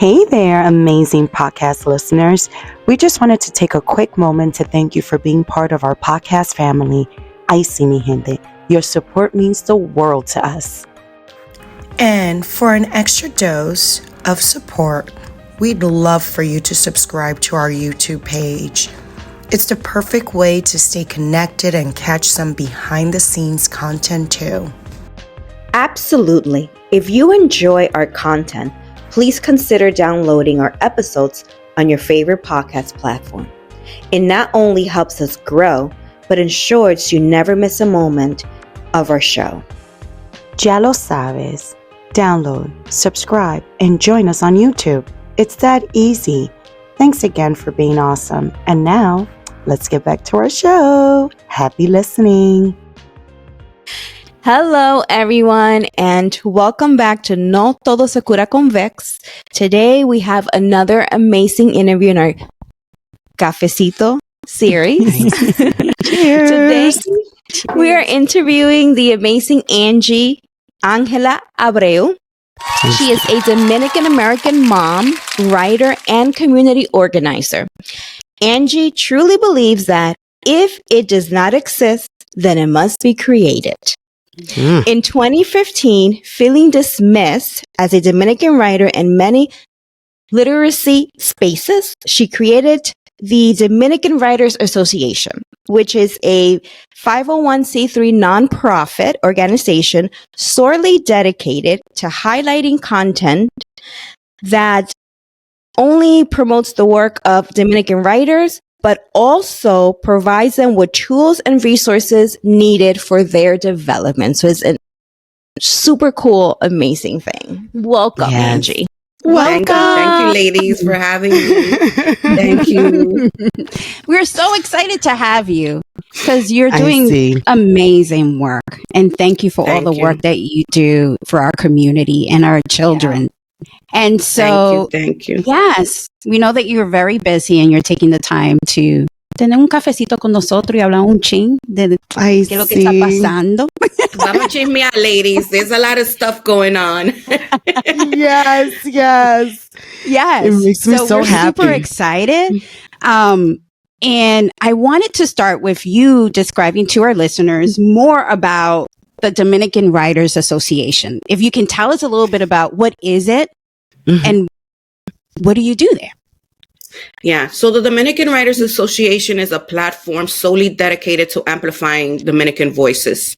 Hey there, amazing podcast listeners. We just wanted to take a quick moment to thank you for being part of our podcast family. Ay, sí, mi gente. Your support means the world to us. And for an extra dose of support, we'd love for you to subscribe to our YouTube page. It's the perfect way to stay connected and catch some behind-the-scenes content too. Absolutely. If you enjoy our content, please consider downloading our episodes on your favorite podcast platform. It not only helps us grow, but ensures you never miss a moment of our show. Ya lo sabes. Download, subscribe, and join us on YouTube. It's that easy. Thanks again for being awesome. And now, let's get back to our show. Happy listening. Hello, everyone, and welcome back to No Todo Se Cura con Vex. Today, we have another amazing interview in our Cafecito series. Cheers. Today, we are interviewing the amazing Angela Abreu. She is a Dominican-American mom, writer, and community organizer. Angy truly believes that if it does not exist, then it must be created. In 2015, feeling dismissed as a Dominican writer in many literacy spaces, she created the Dominican Writers Association, which is a 501c3 nonprofit organization solely dedicated to highlighting content that only promotes the work of Dominican writers, but also provides them with tools and resources needed for their development. So it's a super cool, amazing thing. Welcome, Yes. Angy. Thank you, ladies, for having me. Thank you. We're so excited to have you because you're I doing see. amazing work. And thank you for all the Thank you. work that you do for our community and our children. And so, Thank you. yes, we know that you're very busy and you're taking the time to tener un cafecito con nosotros y hablar un chin de I qué es lo que está see. pasando. Vamos a me out, ladies. There's a lot of stuff going on. Yes. Yes. It makes me so we're happy. super excited. And I wanted to start with you describing to our listeners more about the Dominican Writers Association. If you can tell us a little bit about what is it and what do you do there? Yeah. So the Dominican Writers Association is a platform solely dedicated to amplifying Dominican voices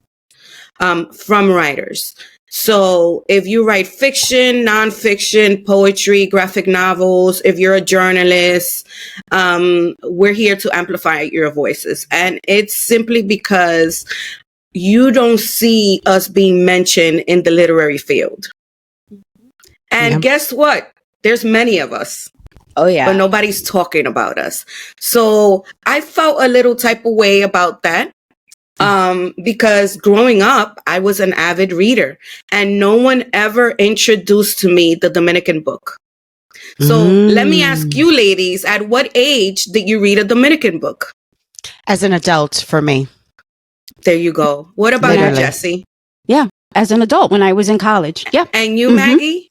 from writers. So if you write fiction, nonfiction, poetry, graphic novels, if you're a journalist, we're here to amplify your voices. And it's simply because you don't see us being mentioned in the literary field. And guess what? There's many of us. Oh, yeah. But nobody's talking about us. So I felt a little type of way about that. Because growing up, I was an avid reader and no one ever introduced to me the Dominican book. So let me ask you ladies, at what age did you read a Dominican book? As an adult, for me. There you go. What about you, Literally. Jessie? Yeah, as an adult when I was in college. Yeah. And you, Maggie?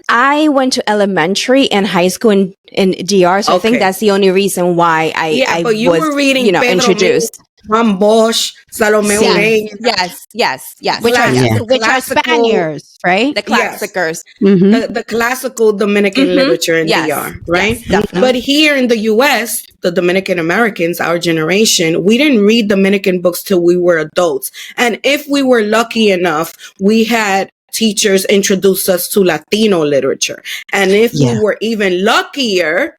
I went to elementary and high school in DR, so I think Okay. that's the only reason why I but you was, were reading Pedro introduced. Juan Bosch, Salome Yes, Ureña, yes. Which are, Yeah. which are Classical- Spaniards, right? The Yes. classicers. the classical Dominican literature in Yes. DR, right? Yes, definitely. But here in the US, the Dominican-Americans, our generation, we didn't read Dominican books till we were adults. And if we were lucky enough, we had teachers introduce us to Latino literature. And if Yeah. you were even luckier,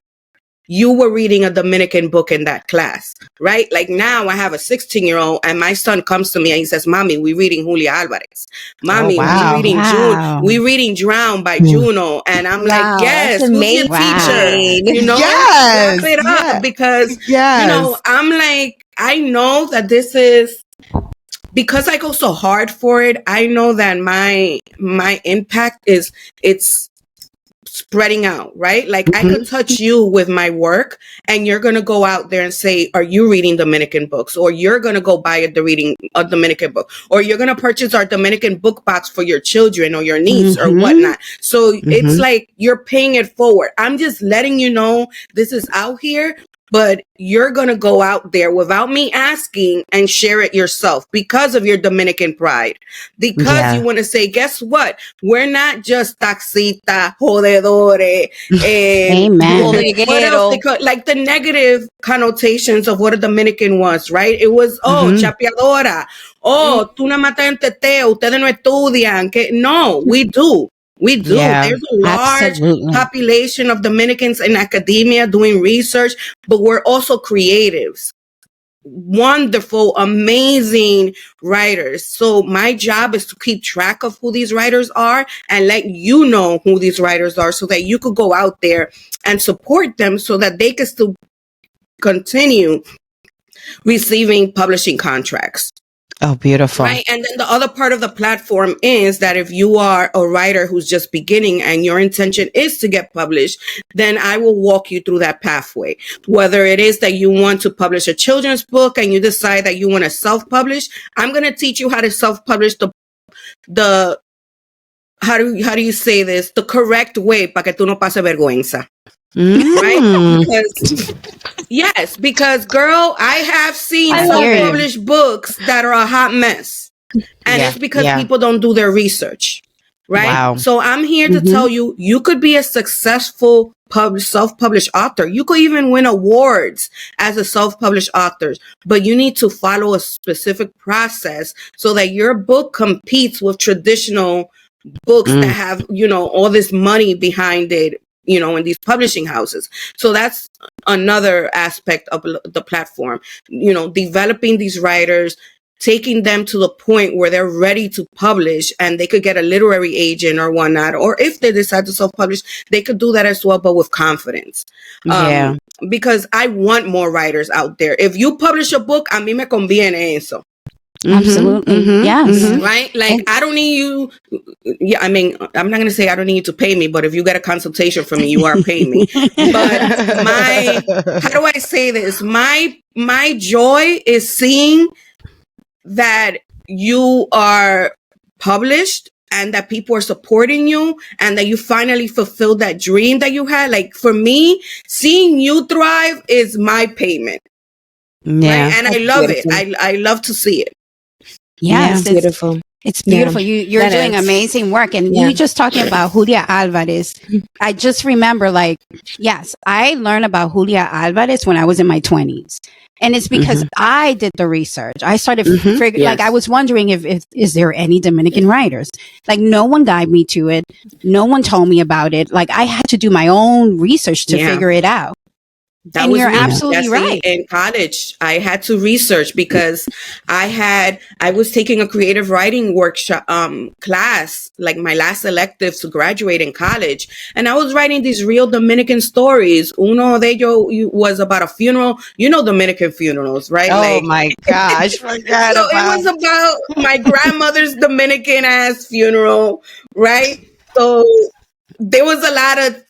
you were reading a Dominican book in that class, right? Like now I have a 16-year-old and my son comes to me and he says, Mommy, we're reading Julia Alvarez. Mommy, wow. we're reading Wow. we're reading Drown by Juno. And I'm Wow, like, yes, that's who's your amazing. teacher? You know, Yes, wrap it up yes. because, Yes. you know, I'm like, I know that this is, because I go so hard for it, I know that my impact is, it's spreading out, right? Like I could touch you with my work and you're going to go out there and say, are you reading Dominican books? Or you're going to go buy reading a Dominican book, or you're going to purchase our Dominican book box for your children or your niece or whatnot. So it's like you're paying it forward. I'm just letting you know this is out here, but you're going to go out there without me asking and share it yourself because of your Dominican pride. Because you want to say, guess what? We're not just taxita, jodedore, Amen. what else they call, like the negative connotations of what a Dominican was, right? It was, chapeadora. Oh, tú nada más estás en teteo, ustedes no estudian. No, we do. We do. Yeah, there's a large population of Dominicans in academia doing research, but we're also creatives. Wonderful, amazing writers. So my job is to keep track of who these writers are and let you know who these writers are so that you could go out there and support them so that they can still continue receiving publishing contracts. Oh, beautiful. Right. And then the other part of the platform is that if you are a writer who's just beginning and your intention is to get published, then I will walk you through that pathway. Whether it is that you want to publish a children's book and you decide that you want to self-publish, I'm going to teach you how to self-publish the how do you say this? The correct way para que tú no pase vergüenza. Right? Because girl, I have seen self-published books that are a hot mess. And it's because people don't do their research. Right? Wow. So I'm here to tell you, you could be a successful self-published author. You could even win awards as a self-published author, but you need to follow a specific process so that your book competes with traditional books that have, all this money behind it, in these publishing houses. So that's another aspect of the platform, developing these writers, taking them to the point where they're ready to publish and they could get a literary agent or whatnot. Or if they decide to self-publish, they could do that as well, but with confidence. Because I want more writers out there. If you publish a book, a mí me conviene eso. Absolutely. Yes. Right? Like, I don't need you. Yeah, I mean, I'm not going to say I don't need you to pay me, but if you get a consultation from me, you are paying me. But how do I say this? My joy is seeing that you are published and that people are supporting you and that you finally fulfilled that dream that you had. Like, for me, seeing you thrive is my payment. Yeah. Right? And I love it. I love to see it. Yes, it's beautiful. It's beautiful. You're doing amazing work. And you just talking about Julia Alvarez. I just remember, yes, I learned about Julia Alvarez when I was in my 20s. And it's because I did the research. I started figuring, I was wondering if is there any Dominican writers? Like, no one guided me to it. No one told me about it. Like, I had to do my own research to figure it out. And you're absolutely right. In college, I had to research because I was taking a creative writing workshop class, like my last elective to graduate in college. And I was writing these real Dominican stories. Uno de ellos was about a funeral. Dominican funerals, right? Oh my gosh. So it was about my grandmother's Dominican ass funeral, right? So there was a lot of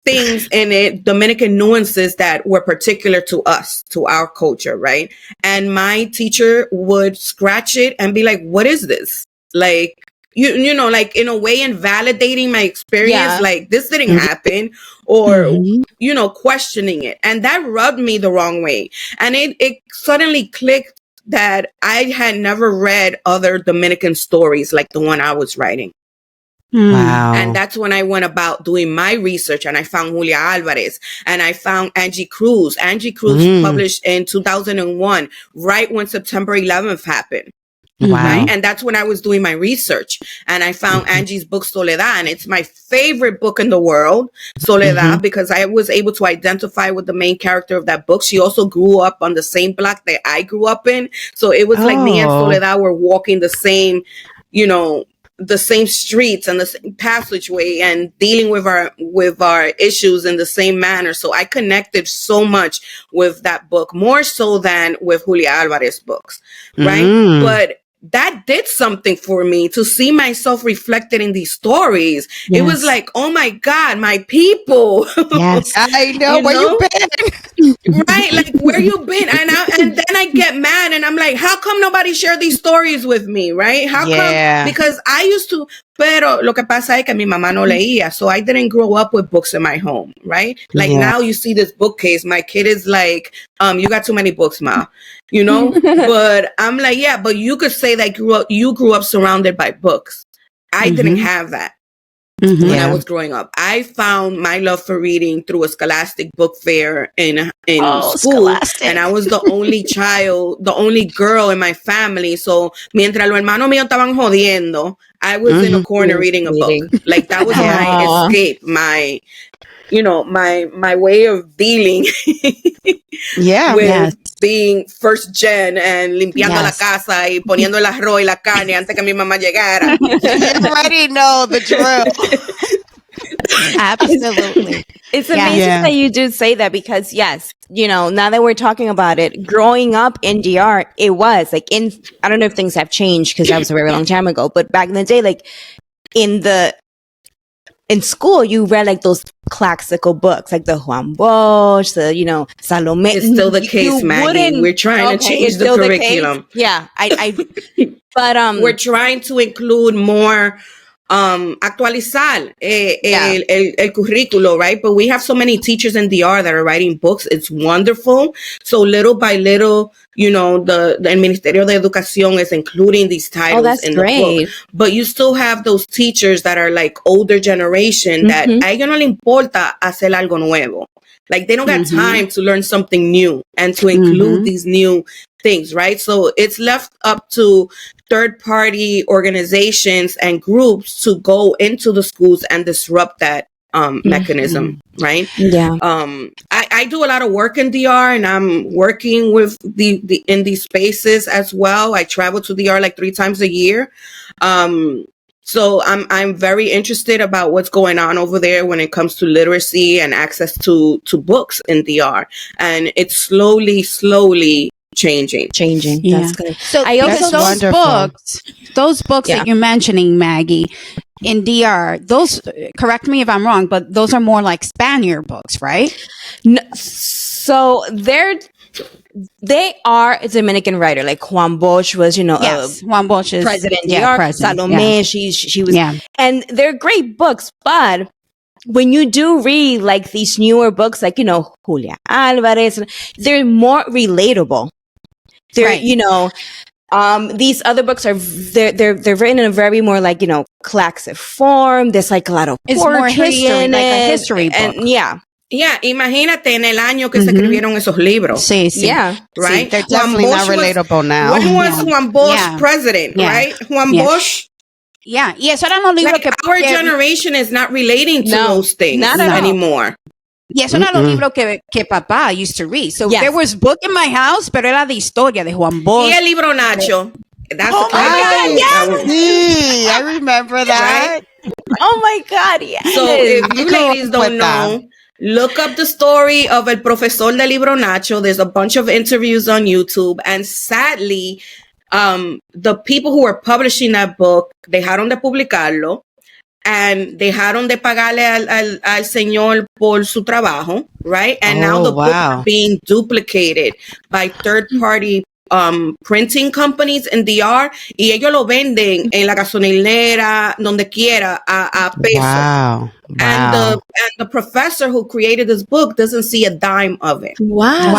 things in it, Dominican nuances that were particular to us, to our culture, right? And my teacher would scratch it and be like, what is this? Like, like in a way invalidating my experience, like this didn't happen, or, questioning it. And that rubbed me the wrong way. And it suddenly clicked that I had never read other Dominican stories like the one I was writing. Wow. And that's when I went about doing my research and I found Julia Alvarez and I found Angy Cruz. Angy Cruz published in 2001, right when September 11th happened. Wow. Right? And that's when I was doing my research and I found Angy's book Soledad, and it's my favorite book in the world, Soledad, because I was able to identify with the main character of that book. She also grew up on the same block that I grew up in. So it was like me and Soledad were walking the same, the same streets and the same passageway and dealing with our issues in the same manner. So I connected so much with that book, more so than with Julia Alvarez books, right? But that did something for me to see myself reflected in these stories. Yes. It was like, oh my God, my people. Yes. I know You where know? you been. Right? Like, where you been? And then I get mad and I'm like, how come nobody shared these stories with me? Right? How Yeah. come? Because I used to, pero lo que pasa es que mi mamá no leía. So I didn't grow up with books in my home. Right? Like Yeah. now you see this bookcase. My kid is like, you got too many books, Ma. You know? But I'm like, yeah, but you could say that you grew up surrounded by books. I didn't have that. Mhm. When Yeah. I was growing up, I found my love for reading through a Scholastic book fair in Oh, school, Scholastic. and I was the only child, the only girl in my family. So mientras los hermanos míos estaban jodiendo, I was in a corner reading a book. Like that was Yeah. my Aw. escape, my my way of dealing Yeah. with Yes. being first gen and limpiando la Yes. casa y poniendo el arroz y la carne antes que mi mamá llegara. You already know the drill. Absolutely. It's Yeah. amazing Yeah. that you do say that because yes, now that we're talking about it, growing up in DR, it was like I don't know if things have changed because that was a very long time ago, but back in the day, like in school, you read like those classical books, like the Juan Bosch, the Salome. It's still the case, You Maggie. wouldn't- We're trying to Okay, change it's the still case? curriculum. Yeah, but We're trying to include more actualizar Yeah. el currículo, right? But we have so many teachers in DR that are writing books. It's wonderful. So little by little, the Ministerio de Educación is including these titles that's in the great. book. But you still have those teachers that are like older generation that Mhm. a ellos no le importa hacer algo nuevo. Like they don't got time to learn something new and to include these new things, right? So it's left up to third-party organizations and groups to go into the schools and disrupt that mechanism, right? Yeah. I do a lot of work in DR, and I'm working with the in these spaces as well. I travel to DR like 3 times a year. So I'm very interested about what's going on over there when it comes to literacy and access to books in DR, and it's slowly changing. Yeah. That's good. So I also because those books Yeah. that you're mentioning, Maggie, in DR, those, correct me if I'm wrong, but those are more like Spaniard books, right? So they are a Dominican writer. Like Juan Bosch was, Yes, Juan Bosch is president. Yeah, DR. president. Salome, Yeah. she was, Yeah. and they're great books. But when you do read like these newer books, like Julia Alvarez, they're more relatable. They're Right. these other books are they're written in a very more like classic form. There's like a lot of It's more poetry history, in like a it, history book. and yeah, Yeah, imagínate en el año que se escribieron esos libros. Sí, sí. yeah. Right? They're definitely not relatable now. When was Juan Bosch Yeah. president, Yeah. right? Juan Yeah. Bosch. Yeah, y eso eran los libros Like our generation is not relating to No, those things not at all. anymore. y eso eran los libros que papá used to read. So Yes. there was book in my house, pero era de historia de Juan Bosch. Y el libro Nacho. That's Oh the my kind of God, thing yes! that was- Sí, I remember that. Oh my God, yes. So if you grew up ladies don't with that. know, look up the story of El Profesor del Libro Nacho. There's a bunch of interviews on YouTube. And sadly, the people who were publishing that book dejaron de publicarlo and dejaron de pagarle al señor por su trabajo, right? And now the books wow. are being duplicated by third-party printing companies in DR y ellos lo venden en la gasolinera, donde quiera, a peso. Wow. And the professor who created this book doesn't see a dime of it. Wow.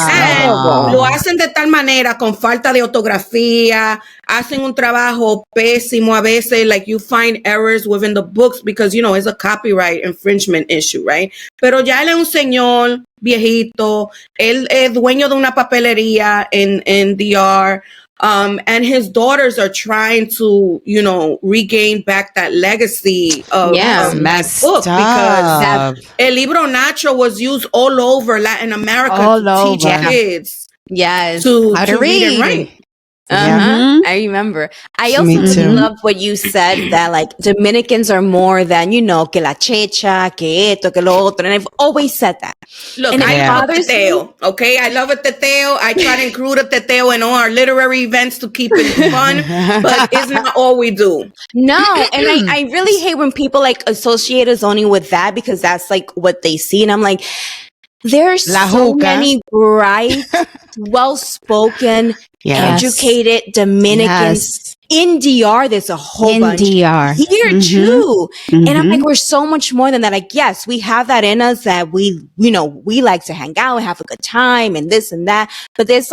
And lo hacen de tal manera con falta de ortografía, hacen un trabajo pésimo a veces, like you find errors within the books because, it's a copyright infringement issue, right? Pero ya él es un señor viejito, él es dueño de una papelería en DR. And his daughters are trying to, regain back that legacy of that Messed book because up. El Libro Nacho was used all over Latin America All to teach over. kids Yes. to How to read and read. write. I remember. I also really love what you said that like Dominicans are more than, you know, que la checha, que esto, que lo otro. And I've always said that. Look, and I love a teteo, okay? I love a teteo. I try to include a teteo in all our literary events to keep it fun, but it's not all we do. No, and I really hate when people like associate us only with that because that's like what they see. And I'm like, there's so many bright, well-spoken, educated Dominicans in DR. There's a whole bunch DR here too. And I'm like, we're so much more than that. Like, yes, we have that in us that we, you know, we like to hang out and have a good time and this and that. But there's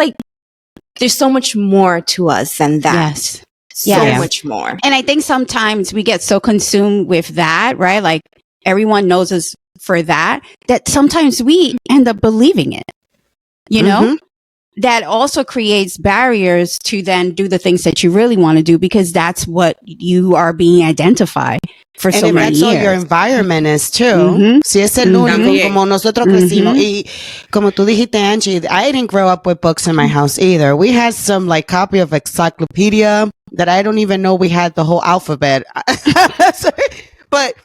so much more to us than that. Yes. So much more. And I think sometimes we get so consumed with that, right? Like everyone knows us for that sometimes we end up believing it, you know? That also creates barriers to then do the things that you really want to do because that's what you are being identified for so many years. That's all your environment is too. Si es el único, como nosotros crecimos. Y como tú dijiste, Angie, I didn't grow up with books in my house either. We had some like copy of encyclopedia that I don't even know we had the whole alphabet. But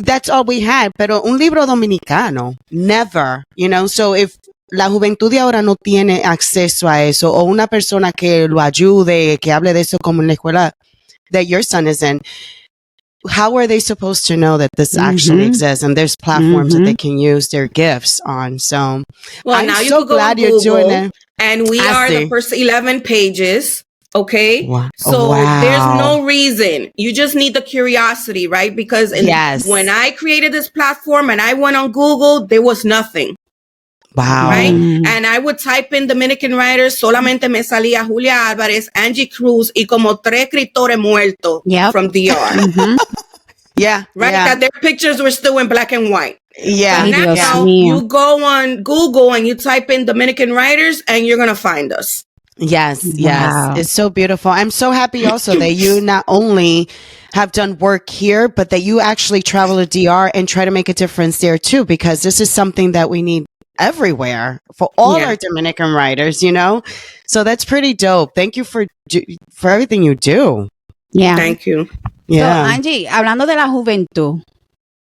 that's all we had. Pero un libro dominicano, never, you know? So if la juventud de ahora no tiene acceso a eso, o una persona que lo ayude, que hable de eso como en la escuela that your son is in, how are they supposed to know that this actually exists and there's platforms that they can use their gifts on? So well, I'm now you so can go glad to you're Google, doing it. And we are the first 11 pages. Okay. Wow. So there's no reason. You just need the curiosity, right? Because when I created this platform and I went on Google, there was nothing. Wow. Right. And I would type in Dominican writers, solamente me salía Julia Álvarez, Angy Cruz, y como tres escritores muertos from DR. Yeah. Right. That their pictures were still in black and white. Yeah. But now you go on Google and you type in Dominican writers and you're going to find us. Yes. Wow. It's so beautiful. I'm so happy also that you not only have done work here, but that you actually travel to DR and try to make a difference there too, because this is something that we need everywhere for all our Dominican writers, you know? So that's pretty dope. Thank you for everything you do. Yeah. Thank you. Yeah. So, Angy, hablando de la juventud,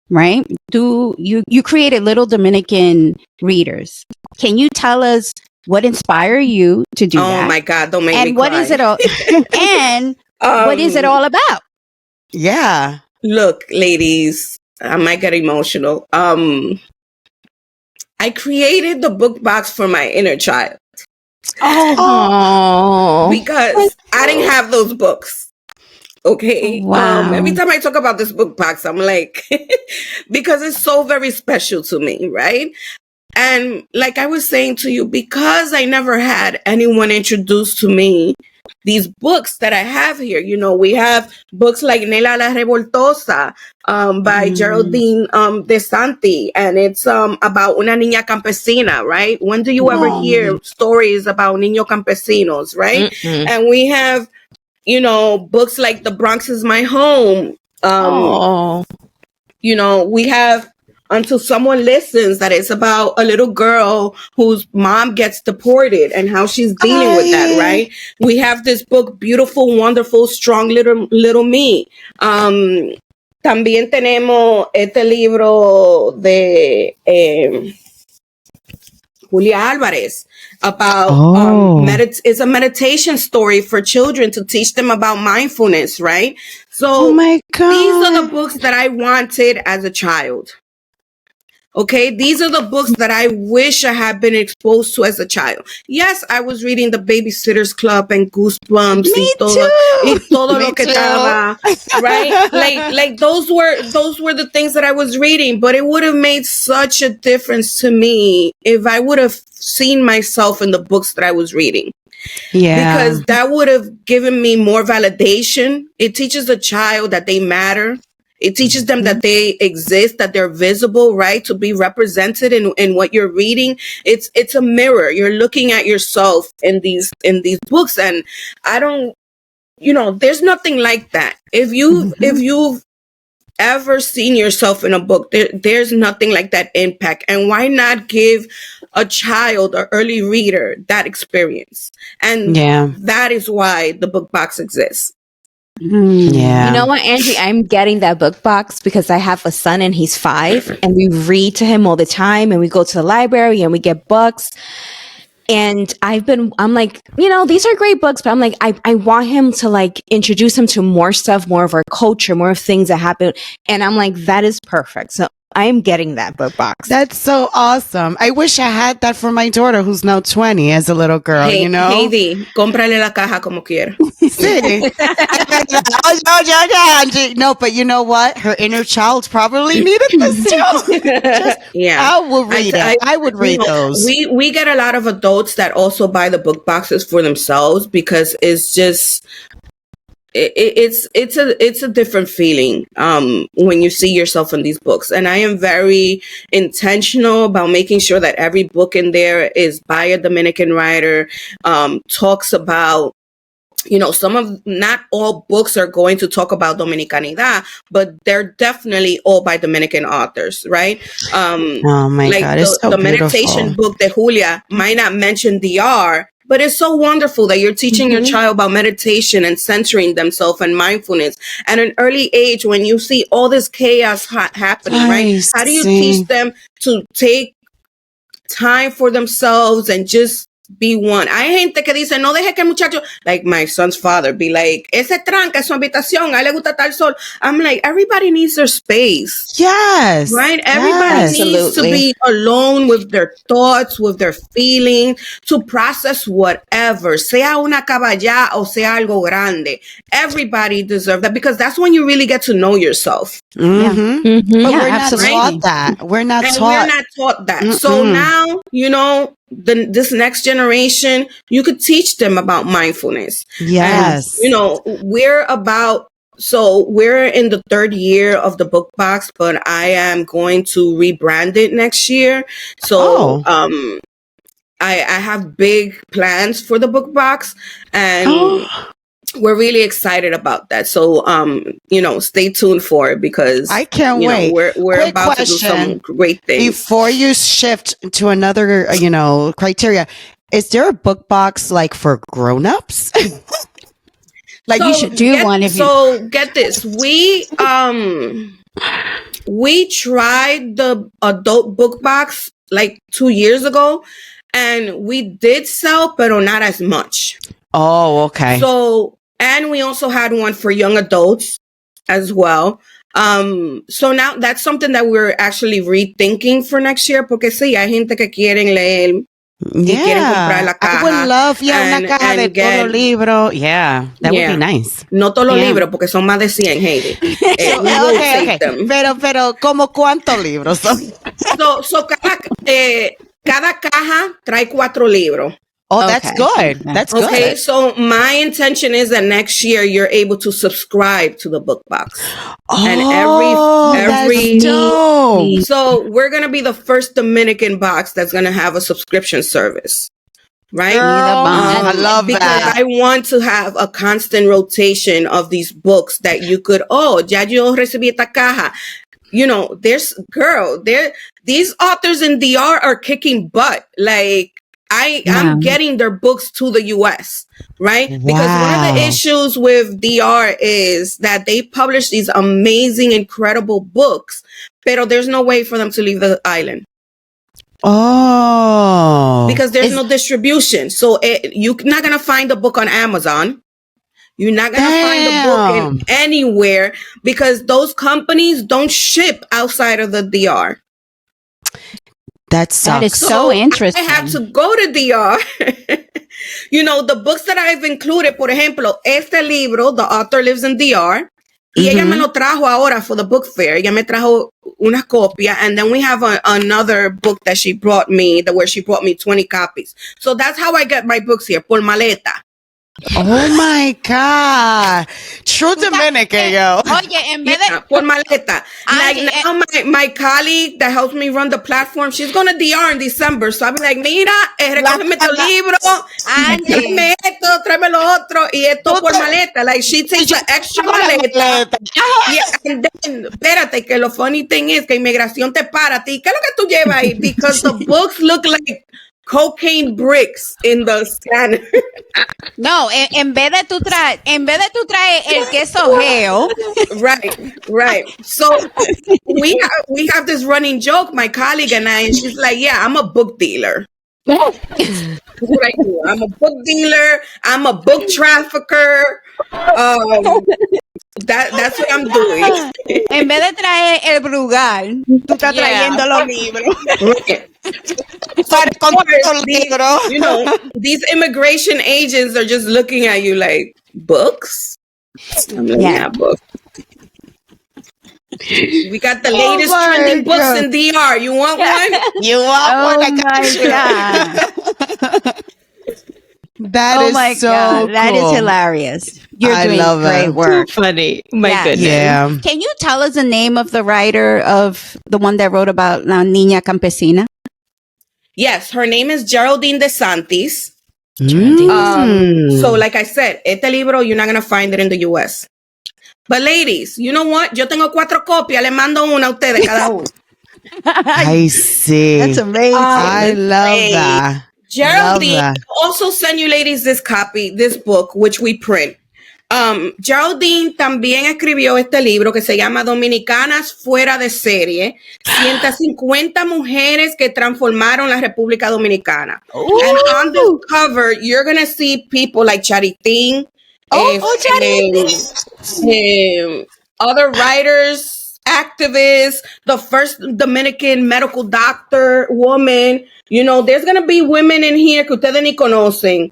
right? You created Little Dominican Readers. Can you tell us what inspired you to do that? Oh my God, don't make me And what cry. is it all? And what is it all about? Yeah. Look, ladies, I might get emotional. I created the book box for my inner child. Oh. Because I didn't have those books. Okay. Wow. Every time I talk about this book box, I'm like, because it's so very special to me, right? And like I was saying to you, because I never had anyone introduce to me these books that I have here. You know, we have books like Nela la Revoltosa by Geraldine De Santi, and it's about una niña campesina, right? When do you ever hear stories about niños campesinos, right? And we have, you know, books like The Bronx Is My Home. You know, we have Until Someone Listens, that is about a little girl whose mom gets deported and how she's dealing with that, right? We have this book, Beautiful, Wonderful, Strong Little Me. También tenemos este libro de Julia Álvarez about it's a meditation story for children to teach them about mindfulness, right? So my God. These are the books that I wanted as a child. Okay, these are the books that I wish I had been exposed to as a child. Yes, I was reading The Babysitter's Club and Goosebumps. Me y todo lo que estaba, right? Like those were the things that I was reading, but it would have made such a difference to me if I would have seen myself in the books that I was reading. Yeah. Because that would have given me more validation. It teaches the child that they matter. It teaches them that they exist, that they're visible, right? To be represented in what you're reading. It's a mirror. You're looking at yourself in these books. And I don't, you know, there's nothing like that. If you've ever seen yourself in a book, there's nothing like that impact. And why not give a child or early reader that experience? And that is why the book box exists. You know what, Angie? I'm getting that book box because I have a son and he's 5 and we read to him all the time and we go to the library and we get books. And I'm like, these are great books, but I'm like, I want him to like introduce him to more stuff, more of our culture, more of things that happen. And I'm like, that is perfect. So I am getting that book box. That's so awesome. I wish I had that for my daughter who's now 20 as a little girl, Heidi, cómprale la caja como quiera. Sí. No, but you know what? Her inner child probably needed this too. I will read it. I would read those. We get a lot of adults that also buy the book boxes for themselves because it's just it's a different feeling when you see yourself in these books. And I am very intentional about making sure that every book in there is by a Dominican writer, talks about, not all books are going to talk about Dominicanidad, but they're definitely all by Dominican authors, right? Oh my God, it's so the beautiful. meditation book de Julia might not mention DR, but it's so wonderful that you're teaching your child about meditation and centering themselves and mindfulness at an early age when you see all this chaos happening, right? How do you teach them to take time for themselves and just be one? Hay gente que dice, no deje que el muchacho, like my son's father, be like, ese tranca es su habitación, a él le gusta tal sol. I'm like, everybody needs their space. Yes. Right? Everybody needs to be alone with their thoughts, with their feelings, to process whatever, sea una caballá o sea algo grande. Everybody deserves that because that's when you really get to know yourself. Mm-hmm. Mm-hmm. But we're not taught that. We're not taught that. So now, this next generation, you could teach them about mindfulness. Yes. And, we're in the 3rd year of the book box, but I am going to rebrand it next year. So, I have big plans for the book box and we're really excited about that. So, stay tuned for it because I can't wait. We're Quick about question, to do some great things. Before you shift to another, criteria, is there a book box like for grown-ups? Like you should do one if you. So get this, we tried the adult book box like 2 years ago, and we did sell, but not as much. Oh, okay. So, and we also had one for young adults as well. So now that's something that we're actually rethinking for next year, porque sí, hay gente que quieren leer. Yeah, I would love una caja de todos los libros. Yeah, that would be nice. No todos los libros, porque son más de 100, Heidi. Okay. Pero, ¿como cuántos libros son? So cada caja trae 4 libros. Oh, that's good. That's good. Okay, so my intention is that next year you're able to subscribe to the book box. Oh, and every that's dope. So we're gonna be the first Dominican box that's gonna have a subscription service. Right? I love because that. I want to have a constant rotation of these books that you could, ya yo recibí esta caja. These authors in DR are kicking butt. Like, I'm getting their books to the US, right? Wow. Because one of the issues with DR is that they publish these amazing, incredible books, pero there's no way for them to leave the island. Oh. Because there's no distribution. So you're not going to find a book on Amazon. You're not going to find a book anywhere because those companies don't ship outside of the DR. That sucks. That is so interesting. I have to go to DR. The books that I've included, por ejemplo, este libro, the author lives in DR. Y ella me lo trajo ahora for the book fair. Ella me trajo una copia. And then we have another book that she brought me, where she brought me 20 copies. So that's how I get my books here, por maleta. Oh my God. True Dominican, yo. Oye, en vez de... Yeah, por maleta. Like now, my colleague that helps me run the platform, she's going to DR in December. So I'll be like, mira, recógeme tu libro, tráeme esto, tráeme lo otro, y esto por maleta. Like she takes an extra maleta. Yeah, and then, espérate, que lo funny thing is que inmigración te para a ti. ¿Qué es lo que tú llevas ahí? Because the books look like cocaine bricks in the scanner. No, en vez de tú traes el queso geo. Right. So we have this running joke, my colleague and I, and she's like, "Yeah, I'm a book dealer." That's what I do. I'm a book dealer. I'm a book trafficker. That's what I'm doing. En vez de traer el Brugal, tú estás trayendo los libros. Right. So of course, these immigration agents are just looking at you like, books? I'm like, yeah, books. We got the latest trending books in DR. You want one? You want one? God. That is so God. cool. That is hilarious. You're doing great work. Too funny. My goodness. Yeah. Can you tell us the name of the writer of the one that wrote about La Niña Campesina? Yes, her name is Geraldine DeSantis. So like I said, este libro, you're not going to find it in the U.S. But ladies, you know what? Yo tengo 4 copias. Le mando una a ustedes cada uno. I see. That's amazing. I love that. Geraldine, I'll also send you ladies this book, which we print. Geraldine también escribió este libro que se llama Dominicanas Fuera de Serie, 150 mujeres que transformaron la República Dominicana. Ooh. And on this cover, you're going to see people like Charitín, other writers, activists, the first Dominican medical doctor woman. You know, there's going to be women in here que ustedes ni conocen.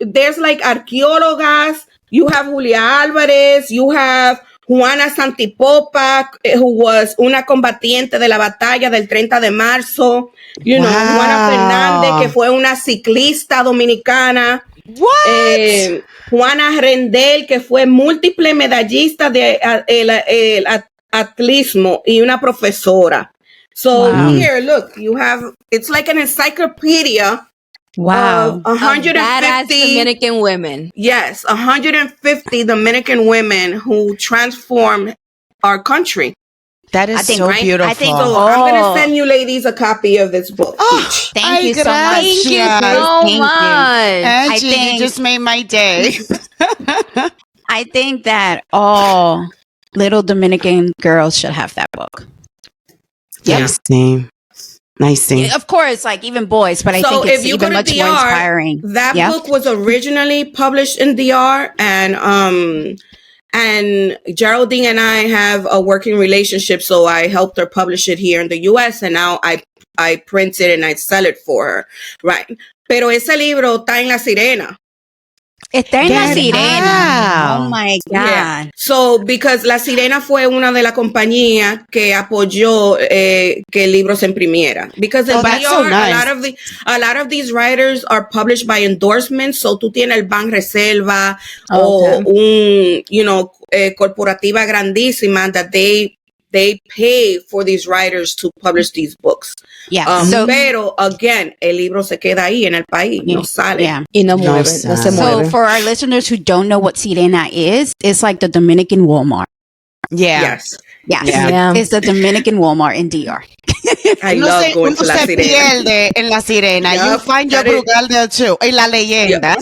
There's like arqueólogas. You have Julia Álvarez. You have Juana Santipopa, who was una combatiente de la batalla del 30 de marzo. You know, Juana Fernández, que fue una ciclista dominicana. What? Juana Rendel, que fue múltiple medallista de el atletismo y una profesora. So here, look, you have, it's like an encyclopedia. Wow. 150 badass Dominican women. Yes, 150 Dominican women who transformed our country. That is so beautiful. I think So I'm going to send you ladies a copy of this book. Thank you so much. Thank you so much. Angie, you just made my day. I think that all little Dominican girls should have that book. Yeah. Nice thing. Of course, like even boys, but I think it's even much more inspiring. That book was originally published in DR, and Geraldine and I have a working relationship, so I helped her publish it here in the US, and now I print it and I sell it for her, right? Pero ese libro está en La Sirena. Está en La Sirena. Oh my God. Yeah. So, because La Sirena fue una de las compañías que apoyó que el libro se imprimiera. Because in that's DR, so nice. a lot of these writers are published by endorsements. So, tú tienes el Ban Reserva o corporativa grandísima that they pay for these writers to publish these books. Yeah. Pero, again, el libro se queda ahí en el país, no sale. Yeah. Y no mueve, no se mueve. So for our listeners who don't know what Sirena is, it's like the Dominican Walmart. Yeah. Yes. Yes. Yeah. It's the Dominican Walmart in DR. I love going to La se Sirena. pierde en La Sirena. Yep, You find your Brugal there too. En La Leyenda.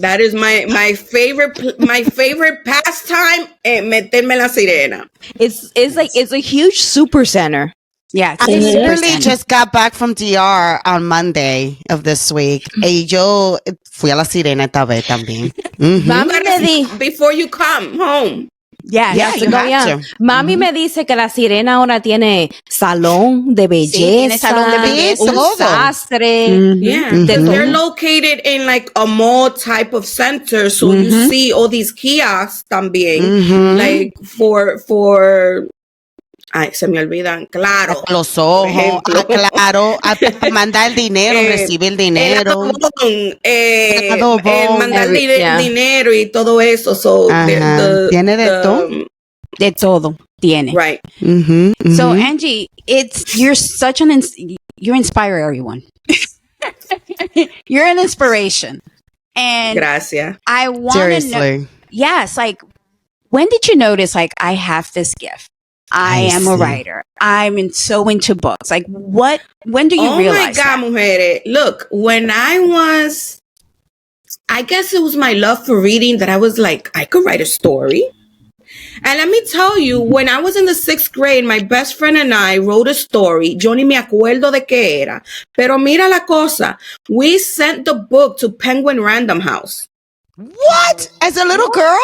That is my favorite pastime, meterme en La Sirena. It's a huge super center. Yeah. I literally just got back from DR on Monday of this week. Y yo fui a La Sirena esta vez también. Before you come home. Yeah. Yeah, you have to. Mami me dice que La Sirena ahora tiene salón de belleza. Sí, tiene salón de belleza. Un sastre. Yeah, they're located in like a mall type of center, so you see all these kiosks también, like for Ay, se me olvidan, claro. Los ojos, claro, mandar dinero, recibir dinero. Mandar dinero y todo eso. So, tiene de todo. De todo tiene. Right. So Angy, you inspire everyone. You're an inspiration. And gracias. I want to know, yes, like, when did you notice, like, I have this gift? I am a writer. I'm so into books. Like, when do you realize that? Oh my God, mujeres. Look, when I guess it was my love for reading that I was like, I could write a story. And let me tell you, when I was in the 6th grade, my best friend and I wrote a story. Yo ni me acuerdo de qué era. Pero mira la cosa. We sent the book to Penguin Random House. What? As a little girl?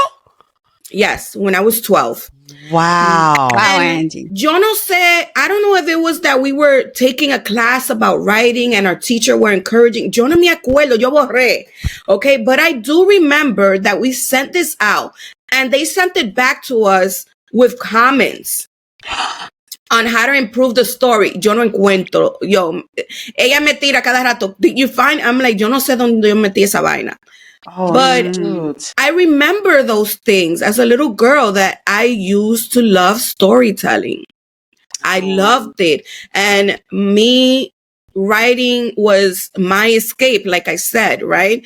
Yes, when I was 12. Wow. Wow, Angy. Yo no sé, I don't know if it was that we were taking a class about writing and our teacher were encouraging. Yo no me acuerdo, yo borré. Okay, but I do remember that we sent this out and they sent it back to us with comments on how to improve the story. Yo no encuentro. Ella me tira cada rato. Did you find? I'm like, yo no sé dónde yo metí esa vaina. But I remember those things as a little girl that I used to love storytelling. I loved it. And me writing was my escape, like I said, right?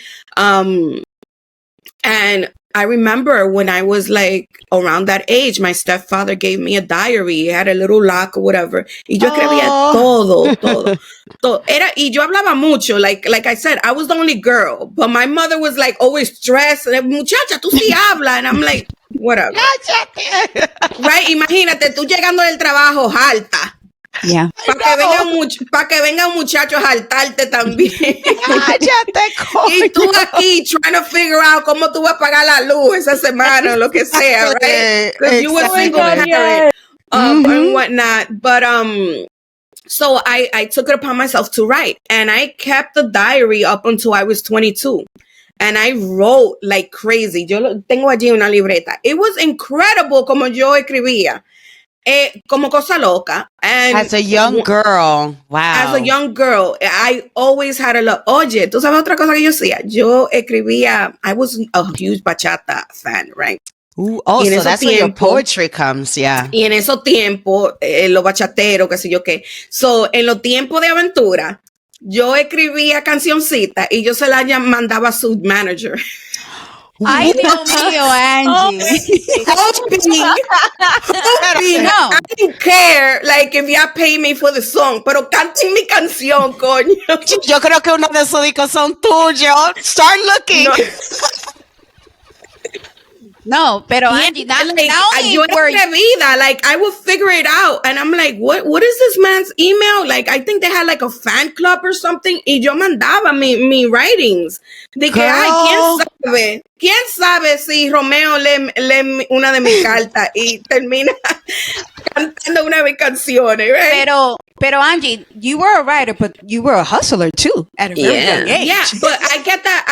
And I remember when I was like around that age, my stepfather gave me a diary. He had a little lock or whatever. Y yo escribía todo. Y yo hablaba mucho. Like I said, I was the only girl, but my mother was like always stressed. Muchacha, tú sí habla. And I'm like, whatever. Right? Imagínate, tú llegando del trabajo alta. Yeah. Para que venga un muchacho a jaltarte también. Y tú aquí trying to figure out cómo tú vas a pagar la luz esa semana o lo que sea, right? Because you were single parent and whatnot. But so I took it upon myself to write, and I kept the diary up until I was 22. And I wrote like crazy. Yo tengo allí una libreta. It was incredible como yo escribía. Como cosa loca. And as a young girl, wow. As a young girl, I always had a love. Oye, ¿tú sabes otra cosa que yo hacía? Yo escribía, I was a huge bachata fan, right? Ooh, oh, so that's where your poetry comes, yeah. Y en esos tiempos, los bachateros, qué sé yo qué. So, en los tiempos de aventura, yo escribía cancioncitas y yo se las mandaba a su manager. Ay, Dios mío, Angy. Hoping, no. I don't care, like, if y'all pay me for the song, pero canten mi canción, coño. Yo creo que uno de esos discos son tuyos. Start looking. No, pero Angy, like, yo escribida, like, I would figure it out, and I'm like, what is this man's email? Like, I think they had like a fan club or something, y yo mandaba mi writings. Dije, ay, ¿quién sabe si Romeo lee una de mis cartas y termina cantando una de mis canciones, right? Pero Angy, you were a writer, but you were a hustler too at a very young age. Yeah, but I get that.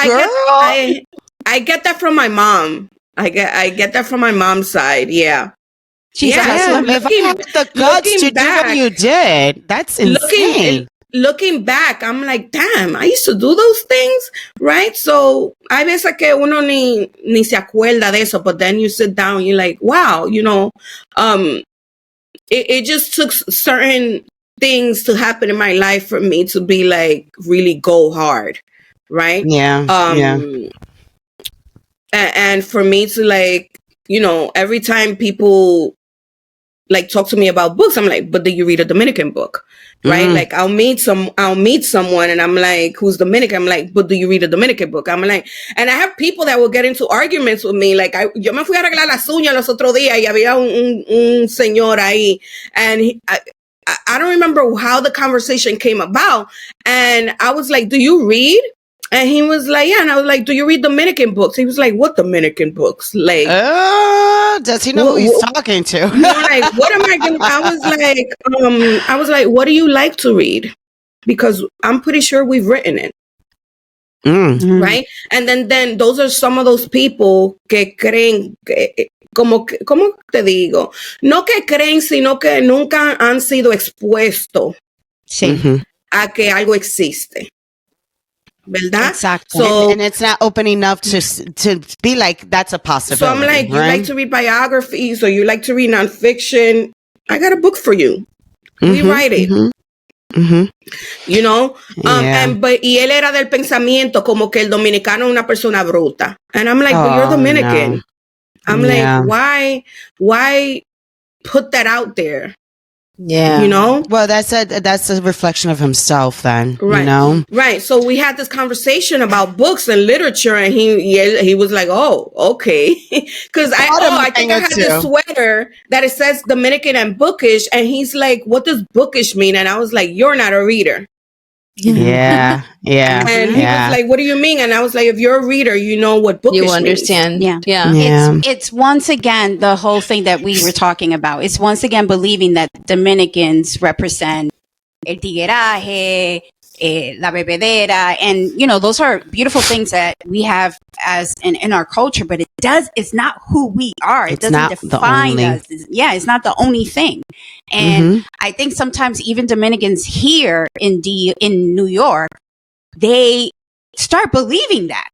I get that from my mom. I get that from my mom's side. Yeah. She's a hustler. If I have the guts to do what you did, that's insane. Looking back, I'm like, damn, I used to do those things, right? So, hay veces que uno ni se acuerda de eso, but then you sit down, you're like, wow, you know, it just took certain things to happen in my life for me to be like, really go hard, right? Yeah. And for me to like, you know, every time people like talk to me about books, I'm like, but do you read a Dominican book? Right? Like I'll meet someone and I'm like, who's Dominican? I'm like, but do you read a Dominican book? I'm like, and I have people that will get into arguments with me. Like yo me fui a arreglar las uñas los otros días y había un señor ahí, and I don't remember how the conversation came about. And I was like, do you read? And he was like, yeah. And I was like, do you read Dominican books? He was like, what Dominican books? Like, does he know who he's talking to? Like, what am I going to, I was like, what do you like to read? Because I'm pretty sure we've written it. Right? And then those are some of those people que creen como que, ¿cómo te digo? No que creen, sino que nunca han sido expuestos Sí. a que algo existe. ¿Verdad? Exactly. So, And it's not open enough to be like, that's a possibility. so I'm like, you right? like to read biographies or you like to read nonfiction? I got a book for you. We write it. You know? Yeah. Y él era del pensamiento como que el dominicano es una persona bruta. And I'm like, but you're Oh, Dominican. no. I'm Yeah. like, why put that out there? Yeah. You know? Well, that's a reflection of himself then, Right. you know? Right. So we had this conversation about books and literature, and he was like, "Oh, okay," because I think I had this sweater that it says Dominican and bookish, and he's like, "What does bookish mean?" And I was like, "You're not a reader." Yeah. Yeah. And he was like, "What do you mean?" And I was like, "If you're a reader, you know what bookish You understand. Yeah. Yeah. Yeah. It's once again the whole thing that we were talking about. It's once again believing that Dominicans represent el tigueraje, la bebedera, and you know those are beautiful things that we have as in our culture. But it's not who we are. It It's doesn't not the define only. us. It's not the only thing. And I think sometimes even Dominicans here in New York, they start believing that.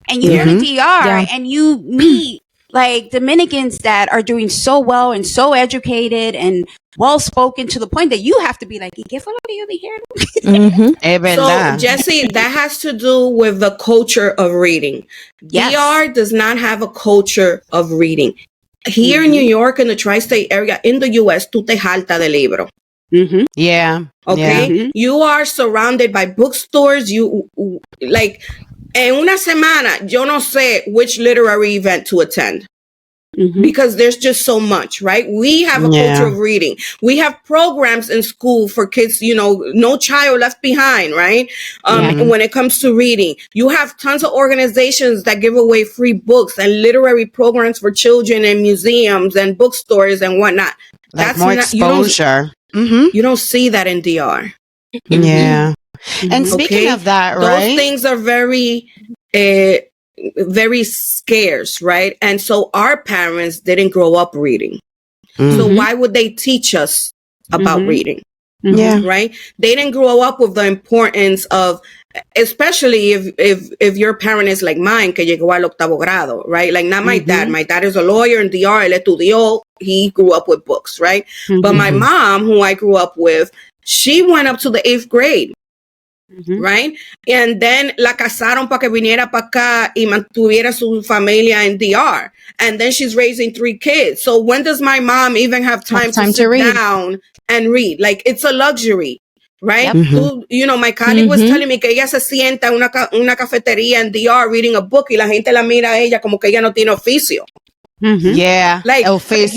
And you go to DR and you meet like Dominicans that are doing so well and so educated and well spoken to the point that you have to be like, ¿Y qué fue lo que yo dijeron? Es verdad. So, Jesse, that has to do with the culture of reading. Yes. DR does not have a culture of reading. Here in New York, in the tri-state area, in the U.S., tú te jalta de libro. Yeah. Okay. Yeah. You are surrounded by bookstores. You like, en una semana, yo no sé which literary event to attend because there's just so much, right? We have a culture of reading. We have programs in school for kids, you know, no child left behind, right? When it comes to reading, you have tons of organizations that give away free books and literary programs for children and museums and bookstores and whatnot. Like That's more not, exposure. you don't see that in DR. Yeah. And speaking of that, right? Those things are very, very scarce, right? And so our parents didn't grow up reading. So why would they teach us about reading? Yeah. Right? They didn't grow up with the importance of, especially if your parent is like mine, que llegó al octavo grado, right? Like not my dad. My dad is a lawyer in DR. Él estudió. He grew up with books, right? But my mom, who I grew up with, she went up to the 8th grade. Right? And then la casaron para que viniera para acá y mantuviera su familia en DR. And then she's raising 3 kids. So when does my mom even have time to sit read down and read? Like, it's a luxury, right? Tú, you know, my colleague was telling me que ella se sienta en una cafetería en DR reading a book y la gente la mira a ella como que ella no tiene oficio. Yeah. Like, Oficio,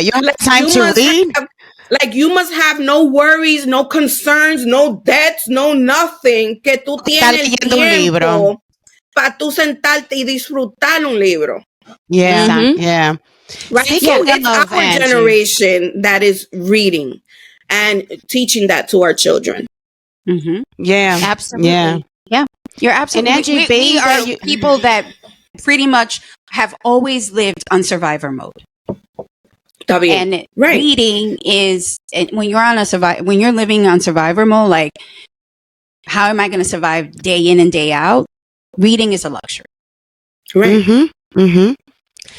you don't have time to read? Like, you must have no worries, no concerns, no debts, no nothing, que tú tienes tiempo para tú sentarte y disfrutar un libro. Yeah, yeah. Right? So it's our generation that is reading and teaching that to our children. Yeah. Absolutely. Yeah. You're absolutely. And Angy, we are people that pretty much have always lived on survivor mode. And reading is when you're on when you're living on survivor mode, like how am I going to survive day in and day out? Reading is a luxury. Right.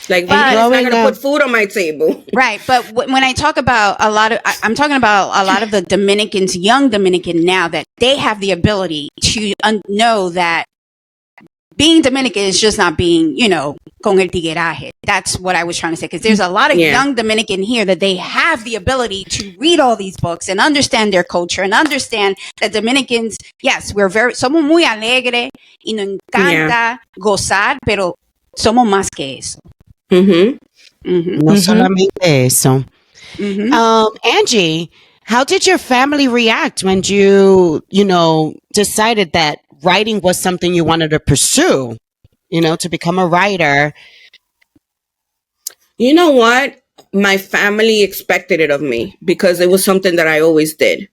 Like, I'm not going to put food on my table. Right. But when I talk about I'm talking about a lot of the Dominicans, young Dominican now, that they have the ability to know that being Dominican is just not being, you know, con el tigueraje. That's what I was trying to say. Because there's a lot of young Dominican here that they have the ability to read all these books and understand their culture and understand that Dominicans, yes, somos muy alegre y nos encanta gozar, pero somos más que eso. No solamente eso. Angy, how did your family react when you decided that writing was something you wanted to pursue, to become a writer? You know what? My family expected it of me because it was something that I always did.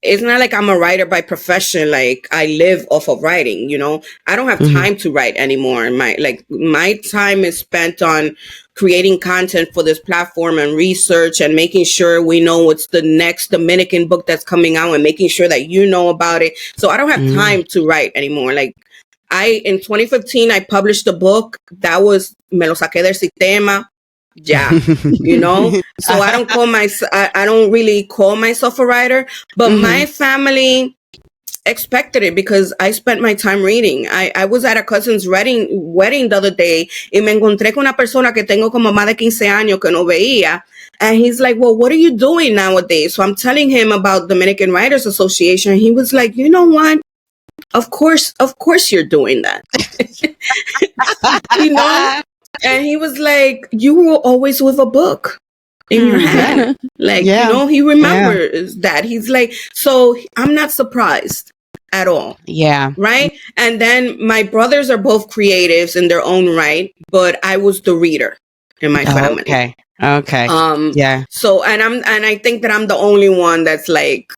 it's not like I'm a writer by profession. Like I live off of writing, you know, I don't have time to write anymore. My time is spent on creating content for this platform and research and making sure we know what's the next Dominican book that's coming out and making sure that you know about it. So I don't have time to write anymore. Like in 2015, I published a book that was, me lo saqué del sistema. Yeah, you know, so I don't really call myself a writer, but my family expected it because I spent my time reading. I was at a cousin's wedding the other day y me encontré con una persona que tengo como más de 15 años que no veía. And he's like, well, what are you doing nowadays? So I'm telling him about Dominican Writers Association. He was like, you know what? Of course you're doing that. You know? And he was like, you were always with a book in your hand. Like, you know, he remembers that. He's like, so I'm not surprised at all. Yeah. Right. And then my brothers are both creatives in their own right, but I was the reader in my family. Okay. Yeah. So, and I think that I'm the only one that's like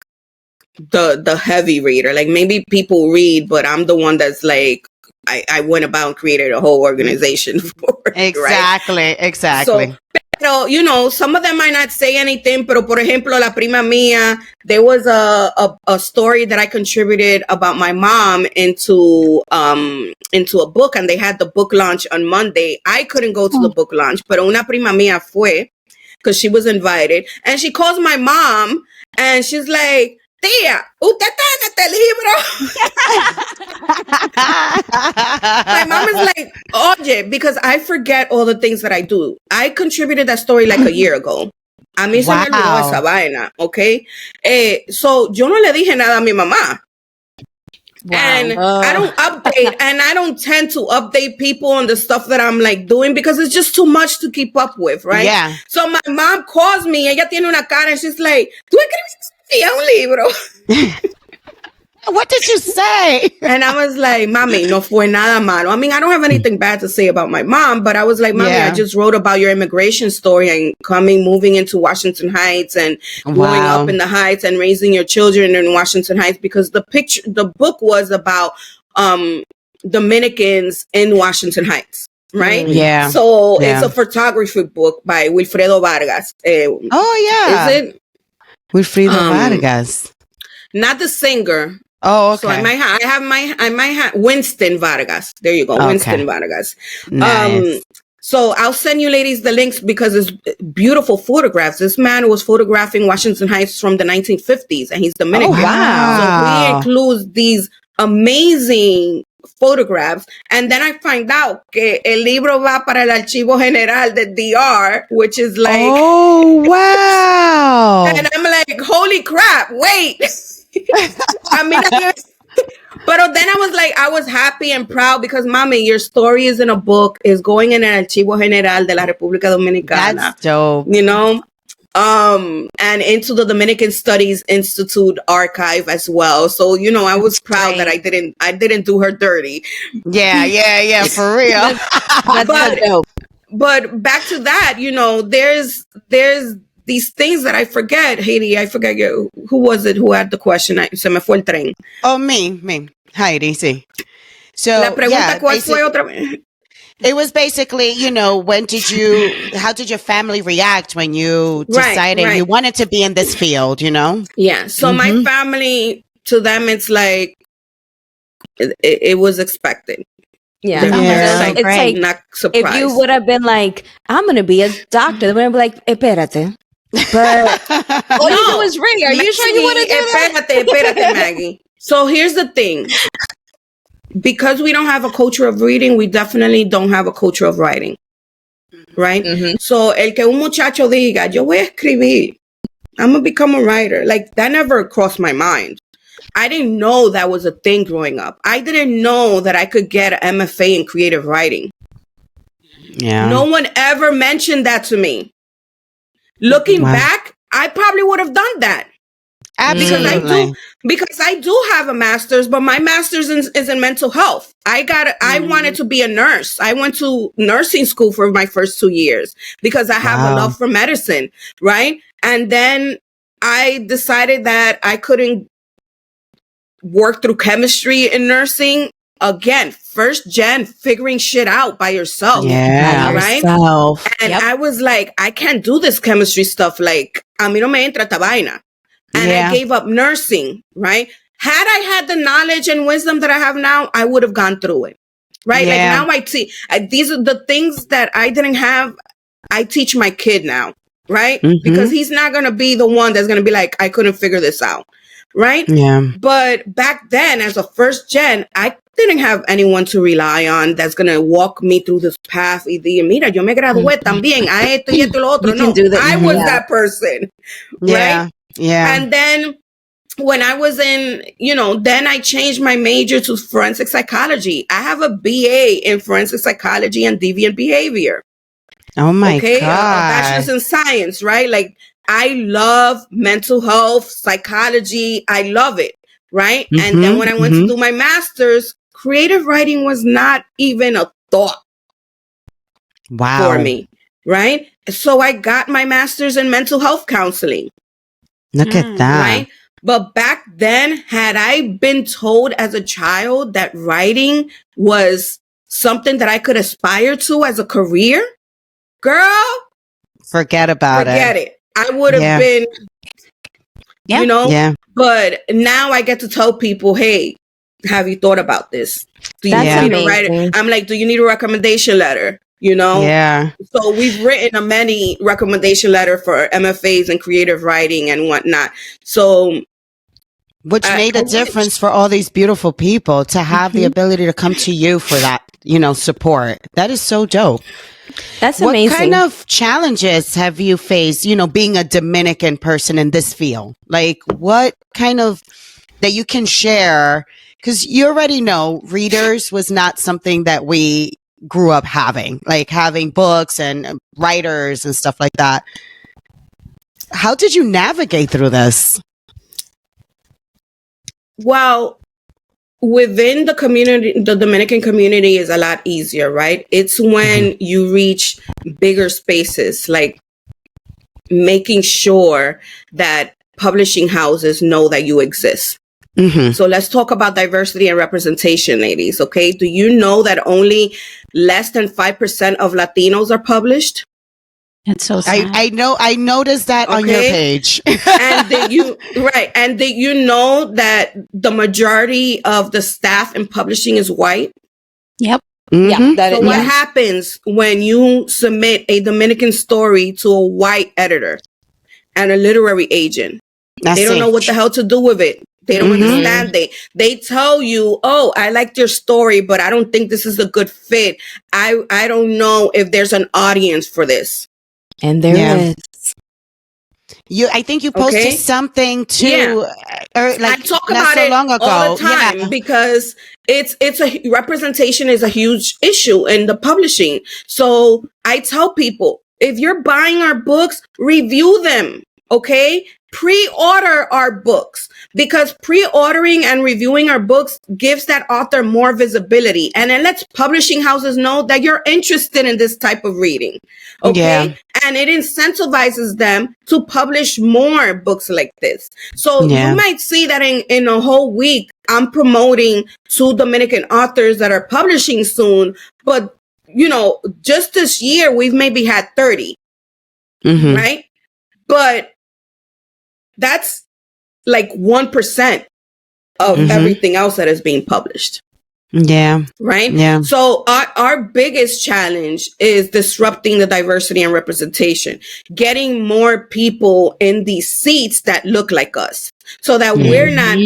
the heavy reader. Like maybe people read, but I'm the one that's like, I went about and created a whole organization for it. Exactly. So, pero, you know, some of them might not say anything, pero por ejemplo, la prima mía, there was a story that I contributed about my mom into a book, and they had the book launch on Monday. I couldn't go to the book launch, pero una prima mía fue because she was invited, and she calls my mom and she's like, tía, usted está en este libro. My mom is like, oye, because I forget all the things that I do. I contributed that story like a year ago. A mí se me olvidó esa vaina, okay? So yo no le dije nada a mi mamá. Wow. And I don't update, and I don't tend to update people on the stuff that I'm like doing because it's just too much to keep up with, right? Yeah. So my mom calls me, ella tiene una cara, and she's like, ¿tú escribiste un libro? What did you say? And I was like, Mami, no fue nada malo. I mean, I don't have anything bad to say about my mom, but I was like, Mami, I just wrote about your immigration story and moving into Washington Heights and growing up in the Heights and raising your children in Washington Heights, because the book was about Dominicans in Washington Heights. Right? Yeah. So it's a photography book by Wilfredo Vargas. Is it? Wilfredo Vargas. Not the singer. Oh, okay. So I might have Winston Vargas. There you go. Okay. Winston Vargas. Nice. So I'll send you ladies the links because it's beautiful photographs. This man was photographing Washington Heights from the 1950s, and he's Dominican. Oh, wow. So he includes these amazing photographs, and then I find out que el libro va para el Archivo General de DR, which is like, oh wow. And I'm like, holy crap, wait. I mean, but then I was like, I was happy and proud because, Mommy, your story is in a book, is going in an Archivo General de la República Dominicana. That's dope. You know? And into the Dominican Studies Institute archive as well. So, you know, I was proud that I didn't do her dirty. Yeah, for real. That's dope. But back to that, you know, there's these things that I forget. Heidi, I forget who was it who had the question? Se me fue el tren. Oh, me. Heidi, sí. So, la pregunta, ¿cuál fue otra vez? It was basically, you know, how did your family react when you decided you wanted to be in this field, you know? Yeah. So my family, to them, it's like, it was expected. Yeah. It's like, not surprised. If you would have been like, I'm going to be a doctor, they would have been like, espérate. But all you do is read. Are you sure you want to do that? Espérate, Maggie. So here's the thing. Because we don't have a culture of reading, we definitely don't have a culture of writing. Right? Mm-hmm. So, el que un muchacho diga, yo voy a escribir, I'm going to become a writer. Like, that never crossed my mind. I didn't know that was a thing growing up. I didn't know that I could get an MFA in creative writing. Yeah. No one ever mentioned that to me. Looking back, I probably would have done that. Absolutely. Because I do have a master's, but my master's is in mental health. I wanted to be a nurse. I went to nursing school for my first 2 years because I have a love for medicine, right? And then I decided that I couldn't worked through chemistry and nursing. Again, first gen, figuring shit out by yourself. Yeah. Right? Yourself. And Yep. I was like, I can't do this chemistry stuff. Like, a mí no me entra esta vaina. And Yeah. I gave up nursing, right? Had I had the knowledge and wisdom that I have now, I would have gone through it, right? Yeah. Like now I see, these are the things that I didn't have. I teach my kid now, right? Because he's not going to be the one that's going to be like, I couldn't figure this out, right? Yeah. But back then, as a first gen, I didn't have anyone to rely on that's going to walk me through this path. Y dije, mira, yo me gradué también a esto y esto y lo otro. You can No, do that. I was Yeah. that person, Yeah. right? Yeah. And then when I was in, then I changed my major to forensic psychology. I have a BA in forensic psychology and deviant behavior. Oh my Okay, a God. bachelor's in science, right? Like I love mental health, psychology. I love it, right? And then when I went to do my master's, creative writing was not even a thought Wow. for me, right? So I got my master's in mental health counseling. Look at that. Right? But back then, had I been told as a child that writing was something that I could aspire to as a career, girl, Forget about forget it. it. I would have Yeah. been, Yeah. Yeah. but now I get to tell people, hey, have you thought about this? Do you That's need a writer? amazing. I'm like, do you need a recommendation letter? Yeah. So we've written a many recommendation letter for MFAs and creative writing and whatnot. So Which made I a wish. difference for all these beautiful people to have the ability to come to you for that, support. That is so dope. That's What amazing. kind of challenges have you faced, being a Dominican person in this field? Like what kind of that you can share? Because you already know readers was not something that we grew up having, like having books and writers and stuff like that. How did you navigate through this? Well, within the community, the Dominican community is a lot easier, right? It's when you reach bigger spaces, like making sure that publishing houses know that you exist. So let's talk about diversity and representation, ladies. Okay. Do you know that only less than 5% of Latinos are published? That's so sad. I know. I noticed that on your Okay. page. And did you And did you know that the majority of the staff in publishing is white? Yep. Yeah. So what happens when you submit a Dominican story to a white editor and a literary agent? They don't know what the hell to do with it. They don't understand. They tell you, oh, I liked your story, but I don't think this is a good fit. I don't know if there's an audience for this. And there is. I think you posted Okay. something too, Yeah. or like I talk not about so it long ago. all the time Yeah. because it's a representation is a huge issue in the publishing. So I tell people, if you're buying our books, review them. Okay. Pre-order our books because pre-ordering and reviewing our books gives that author more visibility. And it lets publishing houses know that you're interested in this type of reading. Okay. Yeah. And it incentivizes them to publish more books like this. So you might see that in a whole week, I'm promoting 2 Dominican authors that are publishing soon. But, just this year, we've maybe had 30, right? But that's like 1% of everything else that is being published. Yeah. Right. Yeah. So our biggest challenge is disrupting the diversity and representation, getting more people in these seats that look like us so that we're not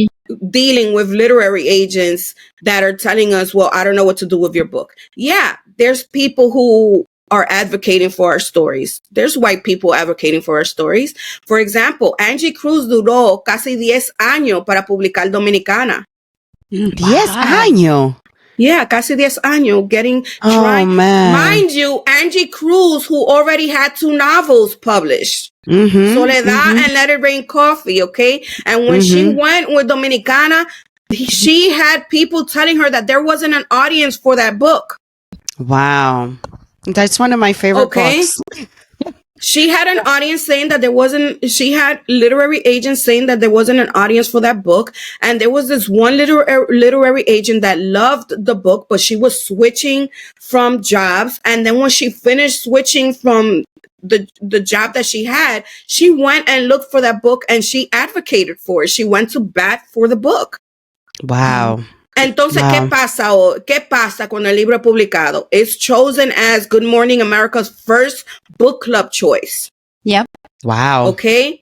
dealing with literary agents that are telling us, well, I don't know what to do with your book. Yeah. There's people who are advocating for our stories. There's white people advocating for our stories. For example, Angy Cruz duró casi 10 años para publicar Dominicana. 10 años. Yeah, casi 10 años getting man. Mind you, Angy Cruz, who already had 2 novels published. Soledad and Let It Rain Coffee, okay? And when she went with Dominicana, she had people telling her that there wasn't an audience for that book. Wow. That's one of my favorite books. She had an audience saying that there wasn't, she had literary agents saying that there wasn't an audience for that book. And there was this one literary agent that loved the book, but she was switching from jobs. And then when she finished switching from the job that she had, she went and looked for that book and she advocated for it. She went to bat for the book. Wow. Entonces, Wow. ¿Qué pasa cuando el libro es publicado? It's chosen as Good Morning America's first book club choice. Yep. Wow. Okay?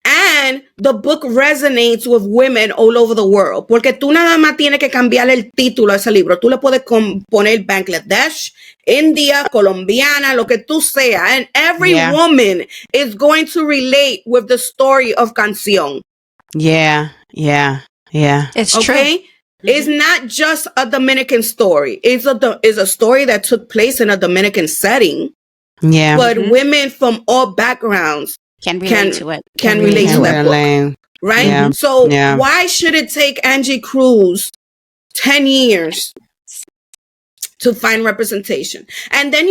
And the book resonates with women all over the world. Porque tú nada más tienes que cambiarle el título a ese libro. Tú le puedes poner Bangladesh, India, Colombiana, lo que tú sea. And every woman is going to relate with the story of Canción. Yeah. It's okay? true. It's not just a Dominican story. It's a story that took place in a Dominican setting. Yeah. But women from all backgrounds Can relate to it. Can relate to that book. Right? Yeah. So why should it take Angy Cruz 10 years to find representation? And then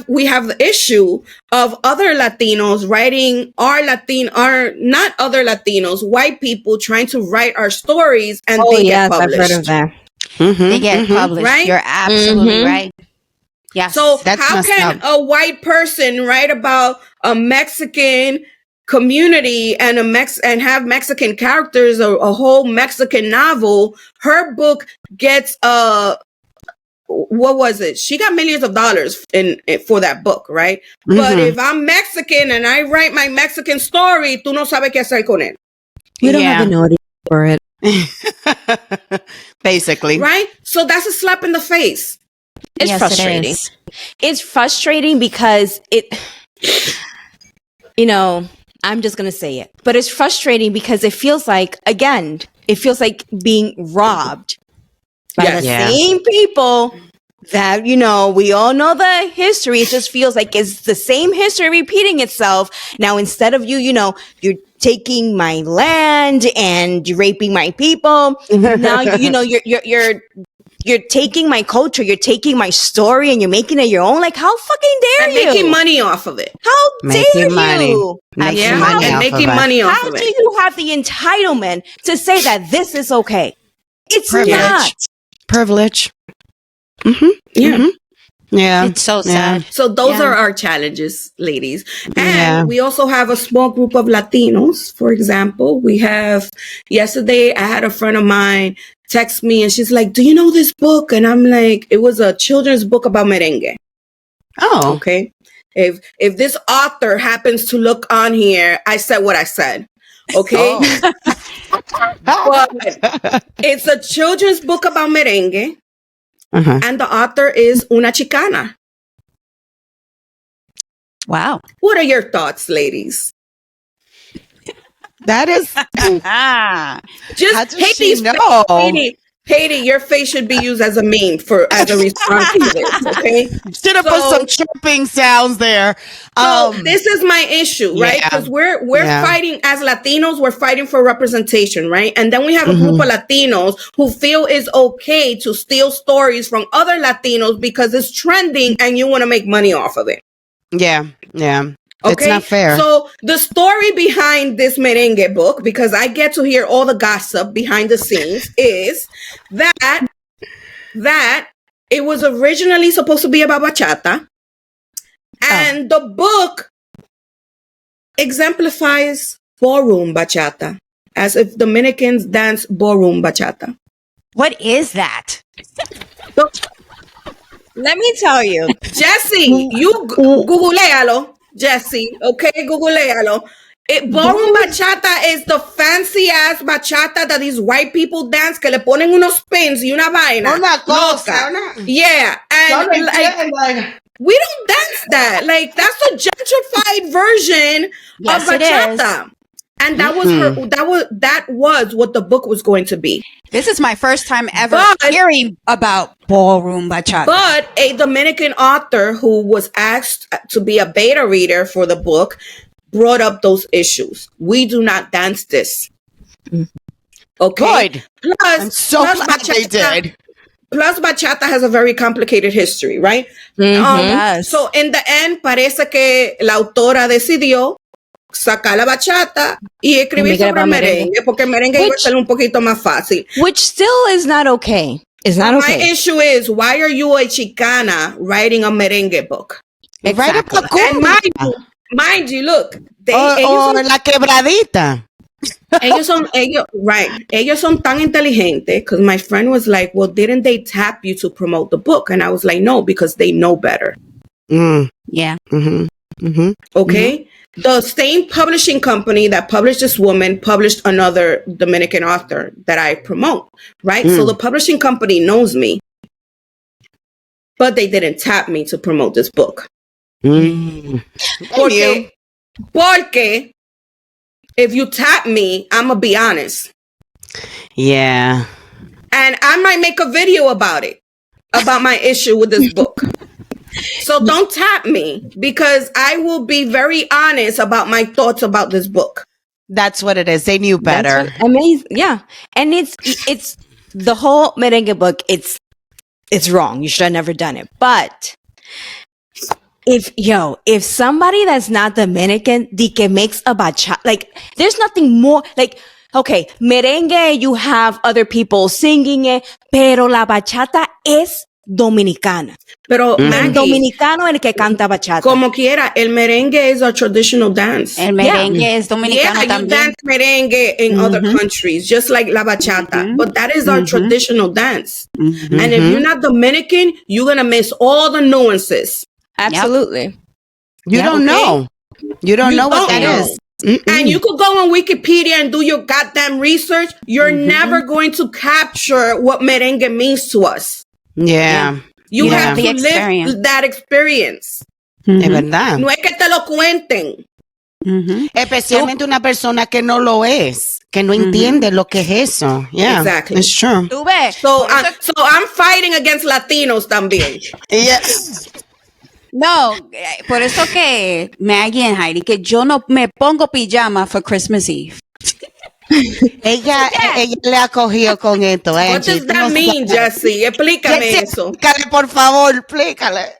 we have the issue of other Latinos writing not other Latinos, white people trying to write our stories and they get published. I've heard of that. They get published. Right? You're absolutely right. Yes. So That's how can a white person write about a Mexican community and and have Mexican characters, a whole Mexican novel? Her book gets what was it? She got millions of dollars for that book, right? But if I'm Mexican and I write my Mexican story, tú no sabes qué hacer con él. We don't have an audience for it. Basically. Right? So that's a slap in the face. It's frustrating. It's frustrating because I'm just going to say it, but it's frustrating because it feels like, again, being robbed by the same people that, we all know the history. It just feels like it's the same history repeating itself. Now, instead of you're taking my land and you're raping my people. Now, you're taking my culture, you're taking my story and you're making it your own. Like, how fucking dare you? Making money off of it. How dare you? Making money off of it. How do you have the entitlement to say that this is okay? It's not. Privilege. Yeah. It's so sad. So those are our challenges, ladies. And we also have a small group of Latinos. For example, yesterday I had a friend of mine text me and she's like, do you know this book? And I'm like, it was a children's book about merengue. Oh. Okay. If this author happens to look on here, I said what I said. Okay. But it's a children's book about merengue. And the author is una Chicana. Wow. What are your thoughts, ladies? That is just Haiti, your face should be used as a meme as a response to this, okay? Should have put some chirping sounds there. So this is my issue, right? Because we're fighting as Latinos, we're fighting for representation, right? And then we have a group of Latinos who feel it's okay to steal stories from other Latinos because it's trending and you want to make money off of it. Yeah. Okay? It's not fair. So the story behind this merengue book, because I get to hear all the gossip behind the scenes, is that it was originally supposed to be about bachata. And the book exemplifies ballroom bachata, as if Dominicans dance ballroom bachata. What is that? So, let me tell you. Jesse, you googlealo. Jesse, okay, googlealo. Ballroom bachata is the fancy ass bachata that these white people dance, que le ponen unos pins y una vaina. Una cosa. Yeah, and we don't dance that. Like, that's a gentrified version of bachata. And that was what the book was going to be. This is my first time ever hearing about ballroom bachata. But a Dominican author who was asked to be a beta reader for the book brought up those issues. We do not dance this. Okay. Good. I'm so glad they did. plus bachata has a very complicated history, right? Yes. So in the end, parece que la autora decidió sacar la bachata y escribir sobre el merengue, porque el merengue iba a ser un poquito más fácil. Which still is not okay. It's not okay. My issue is, why are you a Chicana writing a merengue book? Exactly. And mind you, look. O la quebradita. Ellos son tan inteligentes, because my friend was like, well, didn't they tap you to promote the book? And I was like, no, because they know better. Yeah. Okay. The same publishing company that published this woman published another Dominican author that I promote, right? So the publishing company knows me, but they didn't tap me to promote this book. Porque if you tap me, I'm going to be honest. Yeah. And I might make a video about it, about my issue with this book. So don't tap me, because I will be very honest about my thoughts about this book. That's what it is. They knew better. Amazing. Yeah. And it's the whole merengue book. It's wrong. You should have never done it. But if somebody that's not Dominican, que makes a bachata, like, there's nothing more, like, okay, merengue, you have other people singing it, pero la bachata es dominicana. Pero el dominicano el que canta bachata. Como quiera, el merengue is a traditional dance. El merengue es dominicano también. You dance merengue in other countries, just like la bachata. But that is our traditional dance. And if you're not Dominican, you're going to miss all the nuances. Absolutely. You don't know. You don't know what that is. And you could go on Wikipedia and do your goddamn research. You're never going to capture what merengue means to us. Yeah. You have to live that experience. Es verdad. No es que te lo cuenten. Especialmente una persona que no lo es, que no entiende lo que es eso. Yeah, exactly. It's true. Tú ves. So I'm fighting against Latinos también. Yes. No, por eso que Maggie and Heidi, que yo no me pongo pijama for Christmas Eve. Ella le ha cogido con esto. What does that mean, Jessie? Explícame eso. Explícale, por favor, explícale.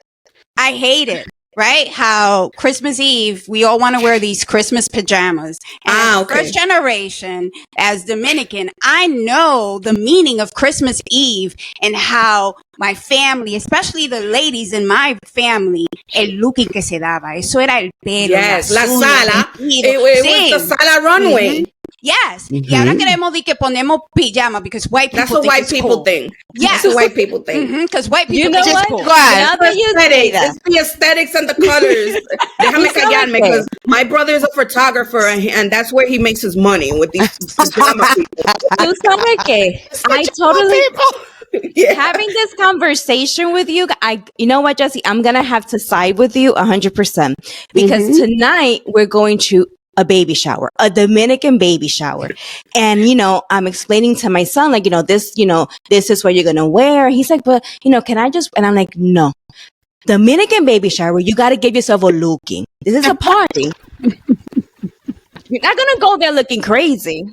I hate it, right? How Christmas Eve, we all want to wear these Christmas pajamas. And first generation, as Dominican, I know the meaning of Christmas Eve and how my family, especially the ladies in my family, el looking que se daba. Eso era el pelo. Yes, la sala. It was the sala runway. Yes. Y ahora queremos de que ponemos pijama because white people That's a white people thing. Yes. That's a white people thing. Because white people you know think what? it's cool. Now that you say that. It's the aesthetics and the colors. Déjame callarme, because my brother is a photographer and that's where he makes his money, with these pajama people. Tú sabes que I totally having this conversation with you. You know what, Jessie? I'm gonna have to side with you 100% because tonight we're going to a baby shower, a Dominican baby shower. And, I'm explaining to my son, like, this is what you're going to wear. He's like, but, can I just, and I'm like, no, Dominican baby shower, you got to give yourself a looking. This is a party. You're not going to go there looking crazy.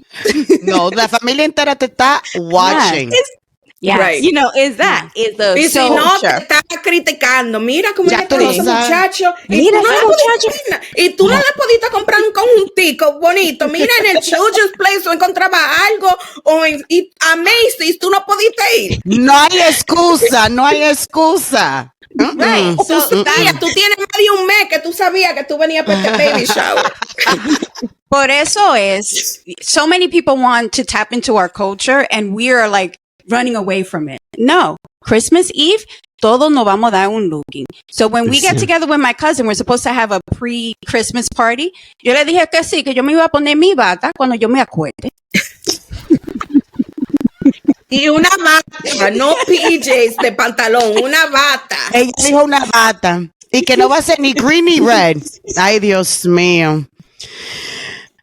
No, la familia entera te está watching. Yes. Right. Is that is the y si no te está criticando, mira cómo ya está ese muchacho, y tú no le pudiste comprar un conjuntico bonito, mira, en el Children's Place tú encontrabas algo, o en a Macy's tú no pudiste ir. No hay excusa. Right. Tú tienes más de un mes que tú sabías que tú venías para este baby shower. Por eso es, so many people want to tap into our culture and we are like running away from it. No, Christmas Eve, todos nos vamos a dar un looking. So when we get together with my cousin, we're supposed to have a pre-Christmas party. Yo le dije que sí, que yo me iba a poner mi bata cuando yo me acuerde. Y una bata, no PJs de pantalón, una bata. Ella dijo una bata. Y que no va a ser ni green ni red. Ay, Dios mío.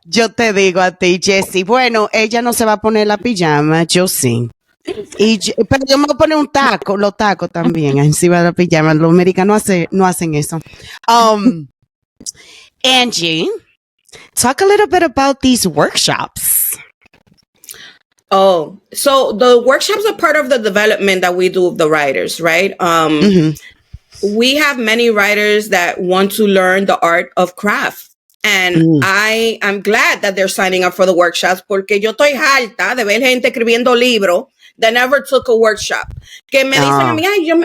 Yo te digo a ti, Jessie, bueno, ella no se va a poner la pijama, yo sí. Pero yo me voy a poner los tacos también encima de la pijama. Los americanos no hacen eso. Angy, talk a little bit about these workshops. Oh, so the workshops are part of the development that we do of the writers, right? We have many writers that want to learn the art of craft. And I am glad that they're signing up for the workshops porque yo estoy harta de ver gente escribiendo libros that never took a workshop. Que me dicen a mí, ay, yo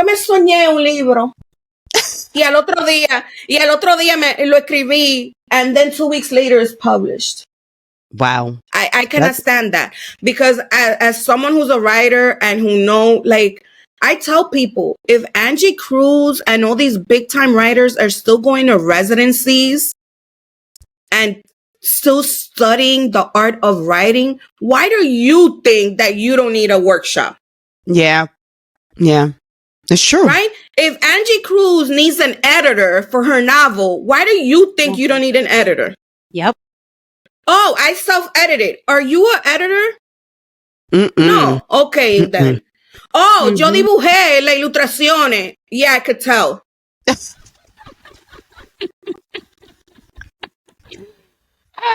me soñé un libro. Y al otro día me lo escribí, and then 2 weeks later it's published. Wow. I cannot stand that, because as someone who's a writer and who know, like, I tell people, if Angy Cruz and all these big time writers are still going to residencies and still studying the art of writing, why do you think that you don't need a workshop? Yeah. It's true. Right? If Angy Cruz needs an editor for her novel, why do you think you don't need an editor? Yep. Oh, I self-edited. Are you an editor? No. Okay, then. Oh, yo dibujé las ilustraciones. Yeah, I could tell.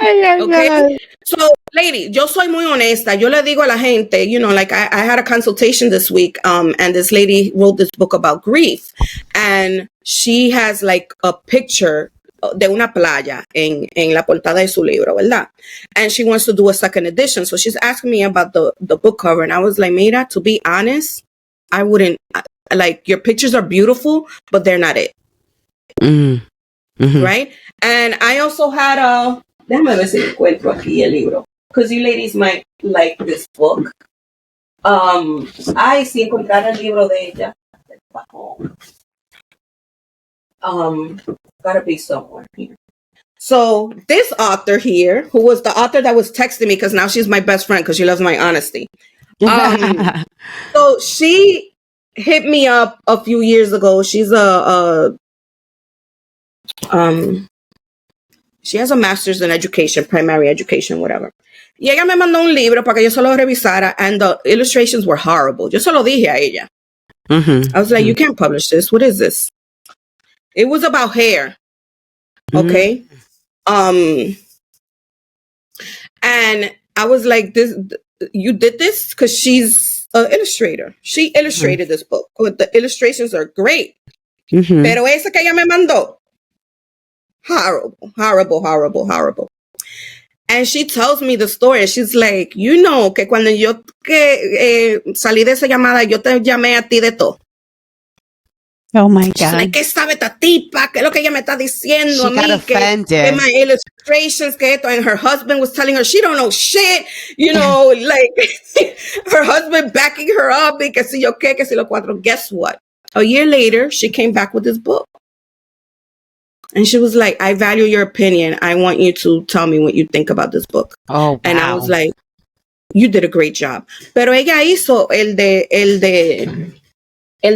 Okay. So, lady, yo soy muy honesta. Yo le digo a la gente, you know, like I had a consultation this week, and this lady wrote this book about grief, and she has like a picture de una playa en la portada de su libro, ¿verdad? And she wants to do a second edition. So she's asking me about the book cover, and I was like, Mira, to be honest, I wouldn't, like, your pictures are beautiful, but they're not it. Right? And I also had déjame ver si encuentro aquí el libro, because you ladies might like this book. Ay, si encontrar el libro de ella. Gotta be somewhere here. So this author here, who was the author that was texting me, because now she's my best friend because she loves my honesty. So she hit me up a few years ago. She's she has a master's in education, primary education, whatever. Y ella me mandó un libro para que yo se lo revisara, and the illustrations were horrible. Yo se lo dije a ella. I was like, you can't publish this. What is this? It was about hair. Okay. And I was like, you did this? Because she's an illustrator. She illustrated this book. The illustrations are great. Pero esa que ella me mandó, horrible. And she tells me the story. She's like, you know, que cuando yo salí de esa llamada, yo te llamé a ti de todo. Oh my God. She's like, ¿qué sabe esta tipa? ¿Qué es lo que ella me está diciendo a mí? Que my illustrations, que esto. And her husband was telling her she don't know shit. You know, like her husband backing her up. Que si yo qué, que si lo cuatro. Guess what? A year later, she came back with this book. And she was like, I value your opinion. I want you to tell me what you think about this book. Oh, wow. And I was like, you did a great job. Pero ella hizo el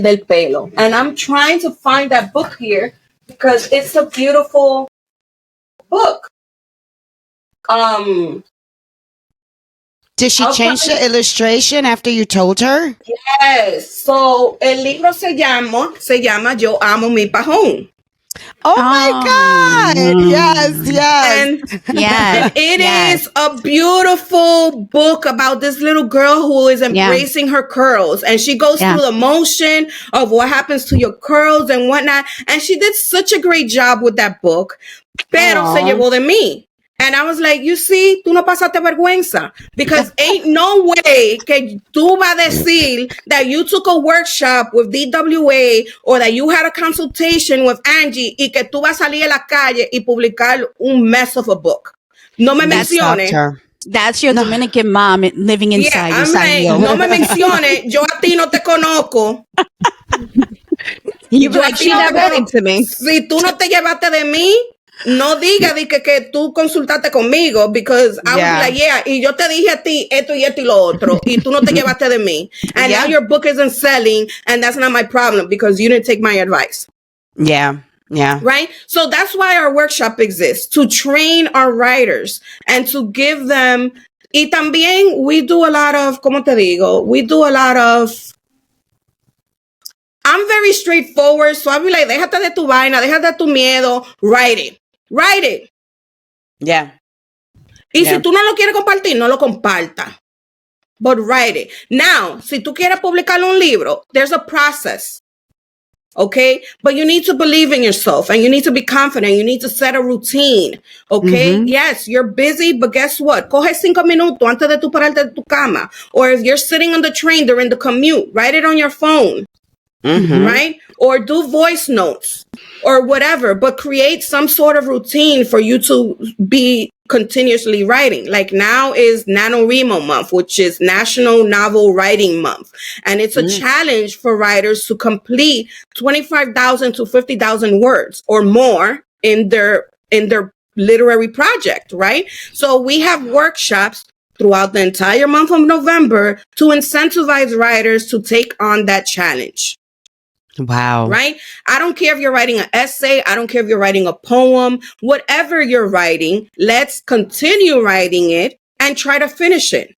del pelo. And I'm trying to find that book here because it's a beautiful book. Did she change the illustration after you told her? Yes. So el libro se llama Yo Amo Mi Pajón. Oh my God. Yes. And it is a beautiful book about this little girl who is embracing her curls. And she goes through the motion of what happens to your curls and whatnot. And she did such a great job with that book. Pero se llevó de mí. And I was like, you see, tú no pasaste vergüenza. Because ain't no way que tú vas a decir that you took a workshop with DWA or that you had a consultation with Angy y que tú vas a salir a la calle y publicar un mess of a book. No me menciones. That's your Dominican mom living inside you. Like, no me menciones. Yo a ti no te conozco. You be like, she never came to me. Si tú no te llevaste de mí, no diga que tú consultaste conmigo, because I was like, y yo te dije a ti esto y lo otro, y tú no te llevaste de mí. And now your book isn't selling, and that's not my problem, because you didn't take my advice. Yeah. Right? So that's why our workshop exists, to train our writers and to give them, y también we do a lot of, I'm very straightforward, so I'll be like, déjate de tu vaina, déjate de tu miedo, write it. Yeah. Y si tú no lo quieres compartir, no lo compartas. but write it. Now, si tú quieres publicar un libro, there's a process. Okay, but you need to believe in yourself and you need to be confident. You need to set a routine. Okay, yes, you're busy, but guess what? Coge 5 minutos antes de tu pararte de tu cama. Or if you're sitting on the train during the commute, write it on your phone. Right? Or do voice notes or whatever, but create some sort of routine for you to be continuously writing. Like now is NaNoWriMo month, which is National Novel Writing Month. And it's a challenge for writers to complete 25,000 to 50,000 words or more in their literary project, right? So we have workshops throughout the entire month of November to incentivize writers to take on that challenge. Wow. Right? I don't care if you're writing an essay. I don't care if you're writing a poem. Whatever you're writing, let's continue writing it and try to finish it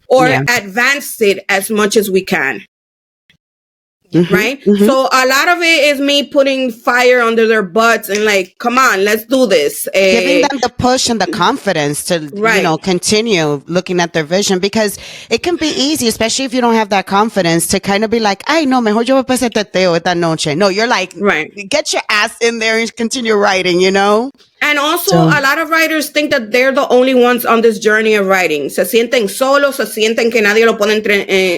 or advance it as much as we can. Right? So a lot of it is me putting fire under their butts and like, come on, let's do this. Giving them the push and the confidence to, continue looking at their vision, because it can be easy, especially if you don't have that confidence, to kind of be like, ay, no, mejor yo voy a pasar teteo esta noche. No, you're like, get your ass in there and continue writing, you know? And also, a lot of writers think that they're the only ones on this journey of writing. Se sienten solos, se sienten que nadie lo puede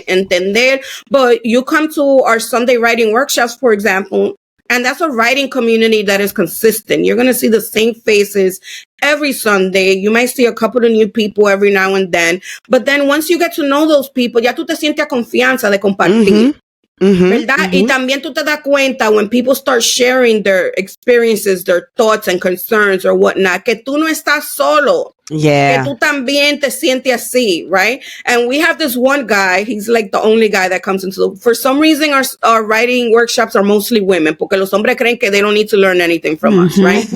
entender. But you come to our Sunday writing workshops, for example, and that's a writing community that is consistent. You're going to see the same faces every Sunday. You might see a couple of new people every now and then. But then once you get to know those people, ya tú te sientes a confianza de compartir. ¿Verdad? Y también tú te das cuenta when people start sharing their experiences, their thoughts and concerns or whatnot, que tú no estás solo. Yeah. Que tú también te sientes así, right? And we have this one guy, he's like the only guy that comes into for some reason our writing workshops are mostly women, porque los hombres creen que they don't need to learn anything from us, right?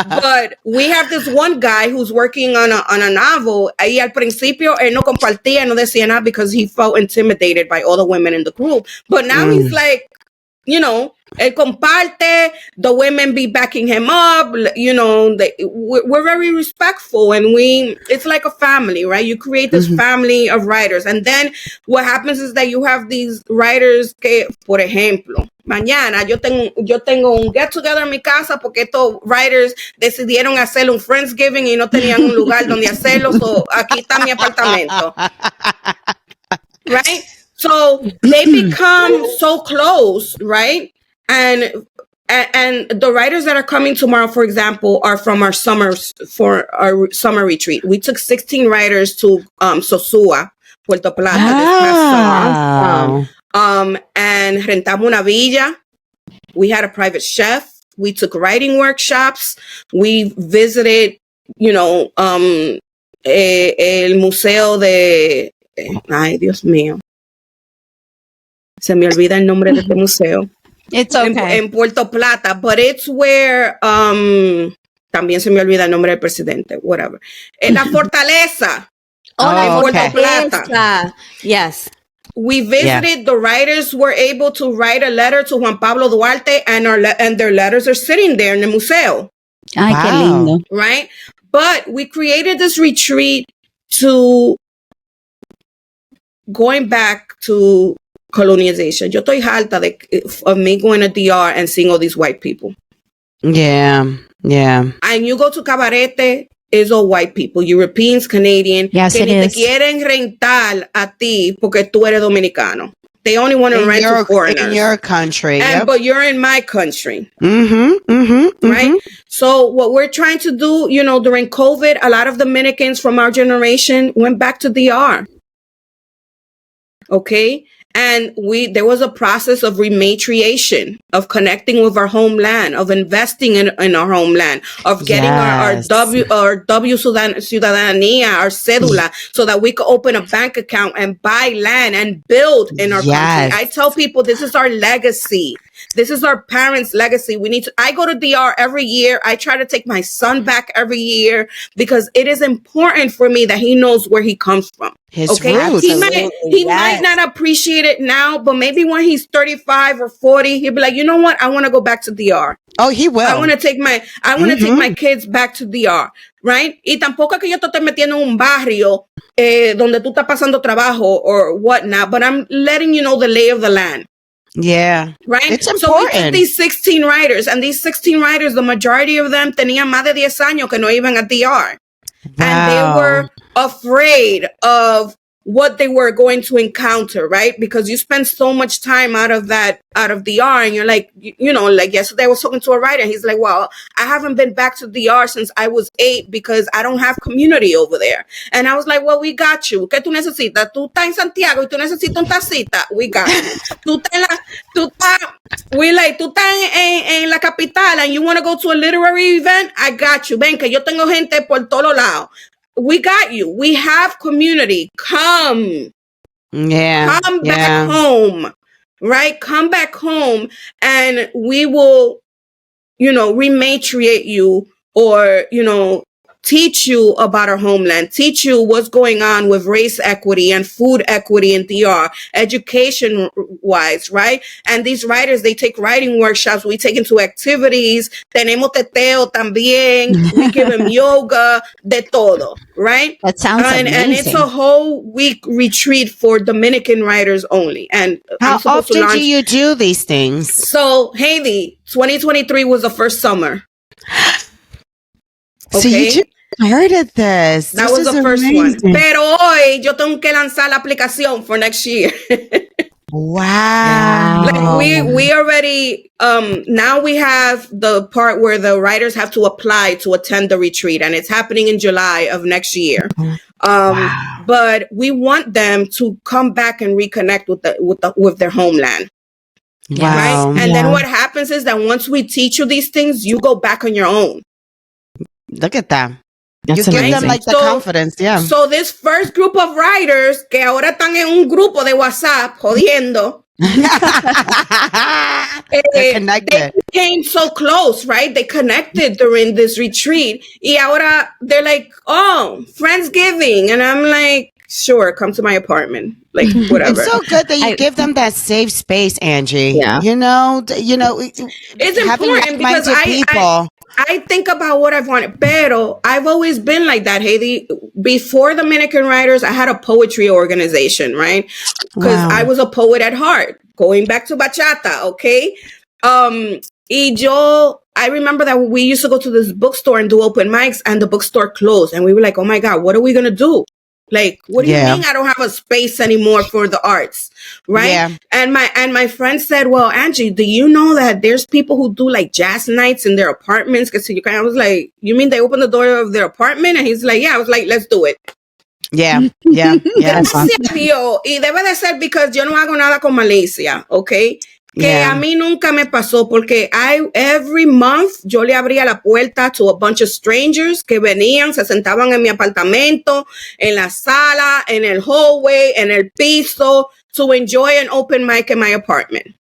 But we have this one guy who's working on a novel. Ahí al principio él no compartía, no decía nada because he felt intimidated by all the women in the group. But now he's like, you know, él comparte, the women be backing him up, you know, we're very respectful and it's like a family, right? You create this family of writers. And then what happens is that you have these writers que, por ejemplo, mañana yo tengo un get together en mi casa porque estos writers decidieron hacer un Friendsgiving y no tenían un lugar donde hacerlo, so aquí está mi apartamento. Right? So they become so close, right? And the writers that are coming tomorrow, for example, are from our summer retreat. We took 16 writers to Sosúa, Puerto Plata this past summer. And rentamos una villa. We had a private chef. We took writing workshops. We visited, you know, el museo de... Ay, Dios mío. Se me olvida el nombre de este museo. It's okay. En Puerto Plata, but it's where, también se me olvida el nombre del presidente, whatever. En la fortaleza. La Puerto Plata. Yes. We visited, the writers were able to write a letter to Juan Pablo Duarte and their letters are sitting there in the museo. Ay, qué lindo. Right? But we created this retreat to going back to colonization. Yo estoy harta of me going to DR and seeing all these white people. Yeah. And you go to Cabarete, it's all white people, Europeans, Canadian. Yes, que it ni is. te quieren rentar a ti porque tú eres dominicano. They only want to rent to foreigners. In your country. But you're in my country. Right? So what we're trying to do, you know, during COVID, a lot of Dominicans from our generation went back to DR. Okay? And there was a process of rematriation, of connecting with our homeland, of investing in our homeland, of getting our W ciudadanía, our cédula, so that we could open a bank account and buy land and build in our country. I tell people this is our legacy. This is our parents' legacy. I go to DR every year. I try to take my son back every year because it is important for me that he knows where he comes from. His okay, roots. he might not appreciate it now, but maybe when he's 35 or 40, he'll be like, you know what? I want to go back to DR. Oh, he will. I want to take my kids back to DR, right? Y tampoco que yo te estoy metiendo en un barrio donde tú estás pasando trabajo or whatnot, but I'm letting you know the lay of the land. Yeah. Right? It's So important. we took these 16 writers, and these 16 writers, the majority of them tenían más de 10 años que no iban a DR. And they were afraid of what they were going to encounter, right? Because you spend so much time out of DR, and you're like, like yesterday I was talking to a writer, he's like, well, I haven't been back to DR since I was 8 because I don't have community over there. And I was like, well, we got you. ¿Qué tú necesitas? Tú estás en Santiago y tú necesitas una tacita. We got you. Tú estás en la capital and you want to go to a literary event? I got you. Ven, que yo tengo gente por todos lados. We got you. We have community. Come. Yeah. Come back home. Right? Come back home and we will, rematriate you or, teach you about our homeland, teach you what's going on with race equity and food equity in DR, education wise, right? And these writers, they take writing workshops. We take into activities. Tenemos teteo también. We give them yoga, de todo, right? That sounds amazing. And it's a whole week retreat for Dominican writers only. And how often do you do these things? So, Hailey, 2023 was the first summer. So you just started this. That was the first one. Pero hoy yo tengo que lanzar la aplicación for next year. Wow. Like we already, now we have the part where the writers have to apply to attend the retreat, and it's happening in July of next year. But we want them to come back and reconnect with their homeland. Wow. Right? And then what happens is that once we teach you these things, you go back on your own. Look at that. That's you give amazing. them like the confidence, yeah. So this first group of writers que ahora están en un grupo de WhatsApp jodiendo. They're connected. They became so close, right? They connected during this retreat. Y ahora they're like, oh, Friendsgiving. And I'm like, sure, come to my apartment. Like, whatever. It's so good that you give them that safe space, Angy. Yeah. It's important because I think about what I've wanted. Pero I've always been like that, Hailey. Before Dominican Writers, I had a poetry organization, right? Because I was a poet at heart. Going back to bachata, okay? I remember that we used to go to this bookstore and do open mics, and the bookstore closed. And we were like, oh my God, what are we going to do? Like, what do you mean I don't have a space anymore for the arts? Right. Yeah. And my friend said, well, Angy, do you know that there's people who do like jazz nights in their apartments? I was like, you mean they open the door of their apartment? And he's like, yeah. I was like, let's do it. Yeah. Y debe de ser because yo no hago nada con malicia. Okay. Que a mí nunca me pasó porque every month yo le abría la puerta to a bunch of strangers que venían, se sentaban en mi apartamento, en la sala, en el hallway, en el piso to enjoy an open mic in my apartment.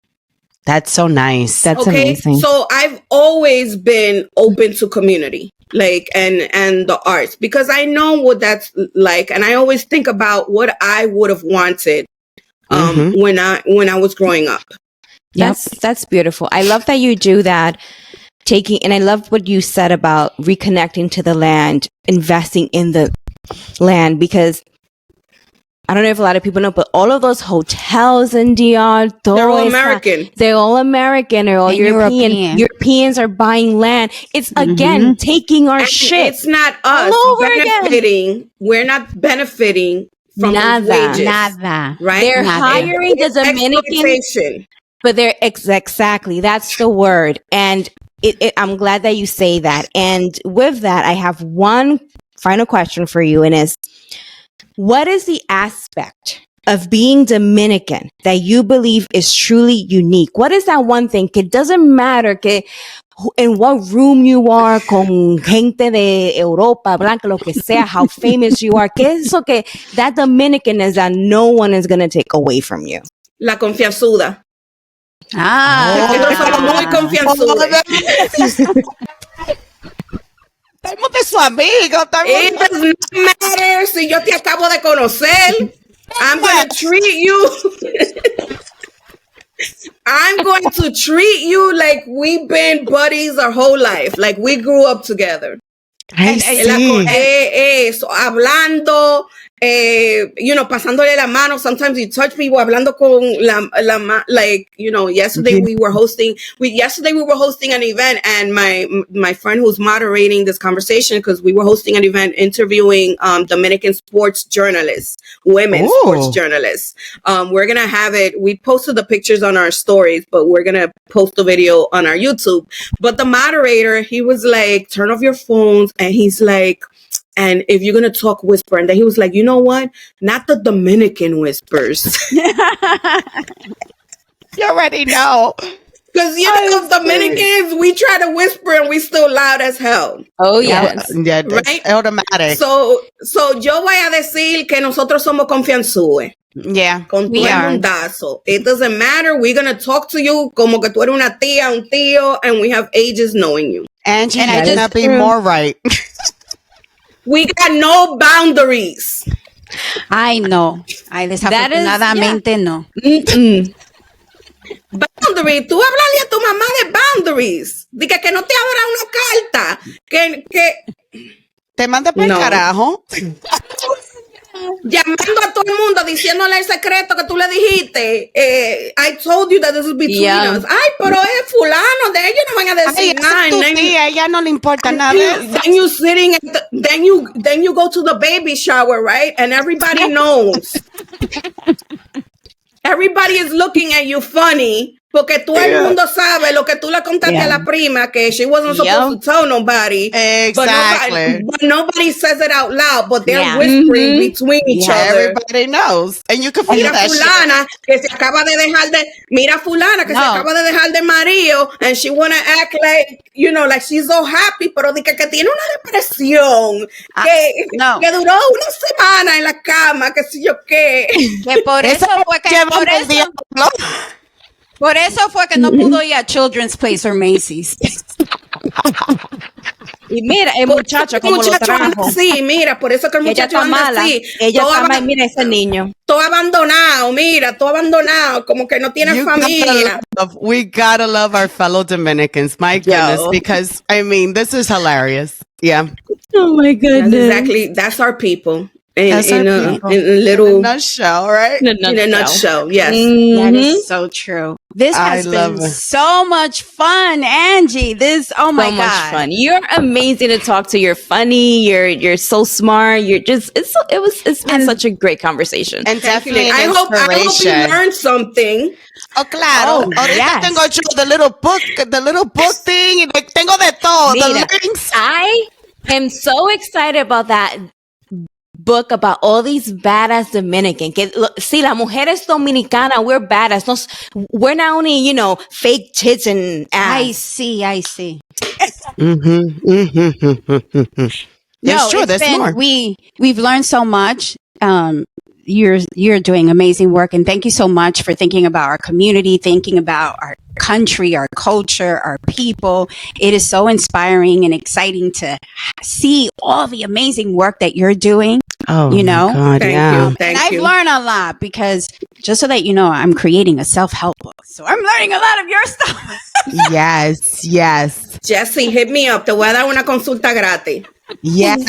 That's so nice. That's amazing. So I've always been open to community, like, and the arts because I know what that's like. And I always think about what I would have wanted when I was growing up. That's beautiful. I love that you do that. And I love what you said about reconnecting to the land, investing in the land, because I don't know if a lot of people know, but all of those hotels in DR, they're all American. They're all American or all European. Europeans are buying land. It's again taking our shit. It's not us benefiting. Again. We're not benefiting from those wages. Nada. Right? They're hiring the Dominican. But they're exactly, that's the word. And I'm glad that you say that. And with that, I have one final question for you. And is, what is the aspect of being Dominican that you believe is truly unique? What is that one thing? It doesn't matter in what room you are, con gente de Europa, blanca, lo que sea, how famous you are. ¿Qué es eso que that Dominican is that no one is going to take away from you? La confianzuda. Nosotros somos muy confianzudos. Estamos de su amigo. It does not matter si yo te acabo de conocer. I'm going to treat you. I'm going to treat you like we've been buddies our whole life. Like we grew up together. So, hablando, pasándole la mano. Sometimes you touch people, hablando con like, yesterday we were hosting an event, and my friend who's moderating this conversation, because we were hosting an event interviewing Dominican sports journalists, women sports journalists. We're going to have it. We posted the pictures on our stories, but we're going to post the video on our YouTube. But the moderator, he was like, turn off your phones. And he's like, and if you're going to talk, whisper. And then he was like, you know what? Not the Dominican whispers. You already know. Because, Dominicans, we try to whisper and we still loud as hell. Oh, yes. Yeah, right? Automatic. So yo voy a decir que nosotros somos confianzúes. Yeah. Con todo el mundazo. It doesn't matter. We're going to talk to you como que tú eres una tía, un tío, and we have ages knowing you. Angy, I could not be more right. We got no boundaries. Ay, no. Ay, desafortunadamente no. Boundary. Tú hablarle a tu mamá de boundaries. Diga que no te abra una carta. Que te manda por el carajo. Llamando a todo el mundo, diciéndole el secreto que tú le dijiste. I told you that this is between us. Ay, pero es fulano, de ellos no van a decir nada. A ella no le importa nada. Then you sitting at then you go to the baby shower, right? And everybody knows. Everybody is looking at you funny. Porque todo el mundo sabe lo que tú le contaste a la prima, que she wasn't supposed to tell nobody. Exactly. But nobody says it out loud, but they're whispering between each other. Everybody knows. And you can feel Mira that fulana shit. que se acaba de se acaba de dejar de marido, and she wanna act like, like she's so happy, pero que tiene una depresión, que duró una semana en la cama, que si yo qué. Que por eso Por eso fue que no pudo ir a Children's Place or Macy's. Y mira, el muchacho como lo trajo. Sí, mira, por eso que el muchacho anda así. Ella está mala, mira ese niño. Todo abandonado, como que no tiene familia. We gotta love our fellow Dominicans, my goodness, because, this is hilarious. Yeah. Oh my goodness. That's our people. In a nutshell, right? In a nutshell, yes. That is so true. This has been so much fun, Angy. Oh my God. So much fun. You're amazing to talk to. You're funny. You're so smart. You're just, it's been such a great conversation. And definitely I hope you learned something. Oh, claro. Ahorita tengo yo the little book thing. Like, tengo de todo. Mira, the links. I am so excited about that book about all these badass Dominican. See, las mujeres dominicanas, we're badass. We're not only, fake tits and ass. I see. It's true. There's more. We've learned so much. You're doing amazing work, and thank you so much for thinking about our community, thinking about our country, our culture, our people. It is so inspiring and exciting to see all the amazing work that you're doing. Oh, God, Thank you. And I've learned a lot, because just so that you know, I'm creating a self-help book. So I'm learning a lot of your stuff. Yes. Jesse, hit me up. Te voy a dar una consulta gratis. Yes,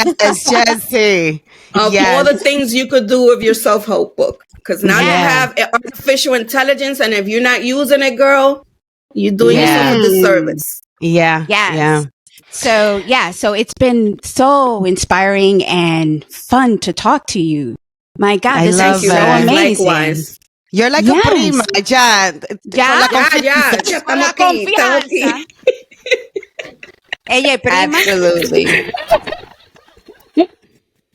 Jesse. Of all the things you could do with your self-help book. Because now you have artificial intelligence, and if you're not using it, girl, you're doing yourself a disservice. Yeah. So it's been so inspiring and fun to talk to you. My God, this is so amazing. Likewise. You're like a prima. Ya. Estamos aquí. Ella es prima. Absolutely.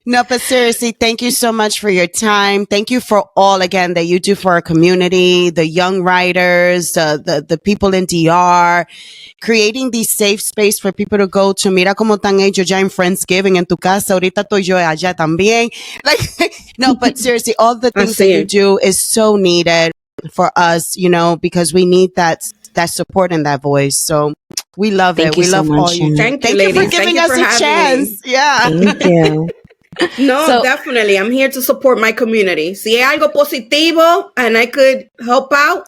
No, but seriously, thank you so much for your time. Thank you for all, again, that you do for our community, the young writers, the people in DR, creating these safe space for people to go to. Mira cómo están ellos ya en Friendsgiving en tu casa. Ahorita estoy yo allá también. No, but seriously, all the things that you do is so needed. for us, because we need that support and that voice. So we love Thank it. you We so love much, all you. Angy. Thank you, Thank you ladies. for Thank giving you us for a having chance. me. Yeah. Thank you. No, So- definitely. I'm here to support my community. Si hay algo positivo and I could help out,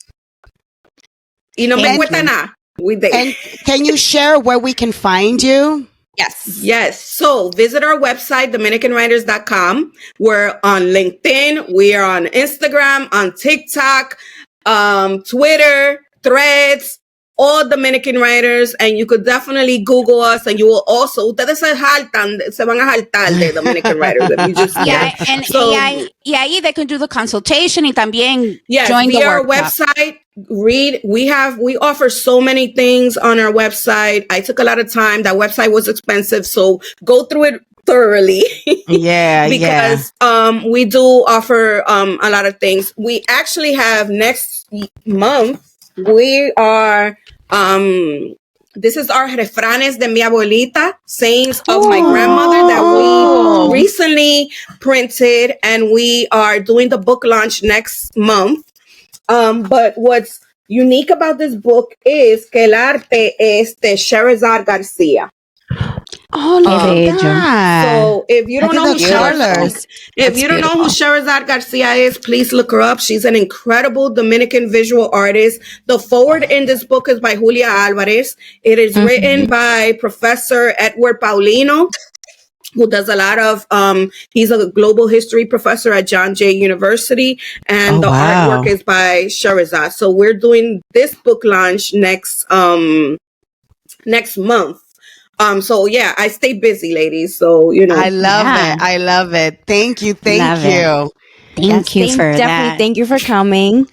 y no me Thank cuesta you. nada. We there. And can you share where we can find you? Yes. So visit our website, dominicanwriters.com. We're on LinkedIn. We are on Instagram, on TikTok, Twitter, Threads, all Dominican Writers. And you could definitely Google us, and you will also, ustedes se van a jaltar de Dominican Writers if you just Yeah, get. and So, ahí they can do the consultation y también yes, join the via our workshop. website, read. We offer so many things on our website. I took a lot of time. That website was expensive, so go through it thoroughly. Yeah, because we do offer a lot of things. We actually have next month. We are this is our refranes de mi abuelita, sayings of my grandmother that we recently printed, and we are doing the book launch next month. But what's unique about this book is que el arte es de Sherazade Garcia. Oh, look Qué at bello. that. So if you don't Look know at who the colors. if you don't know who Sherazade Garcia is, please look her up. She's an incredible Dominican visual artist. The forward in this book is by Julia Alvarez. It is written by Professor Edward Paulino, who does a lot of he's a global history professor at John Jay University, and the artwork is by Sherazade. So we're doing this book launch next month. So yeah, I stay busy, ladies. So I love Yeah. it. I love it. Thank you. Love it. you. Thank you for Definitely that. thank you for coming.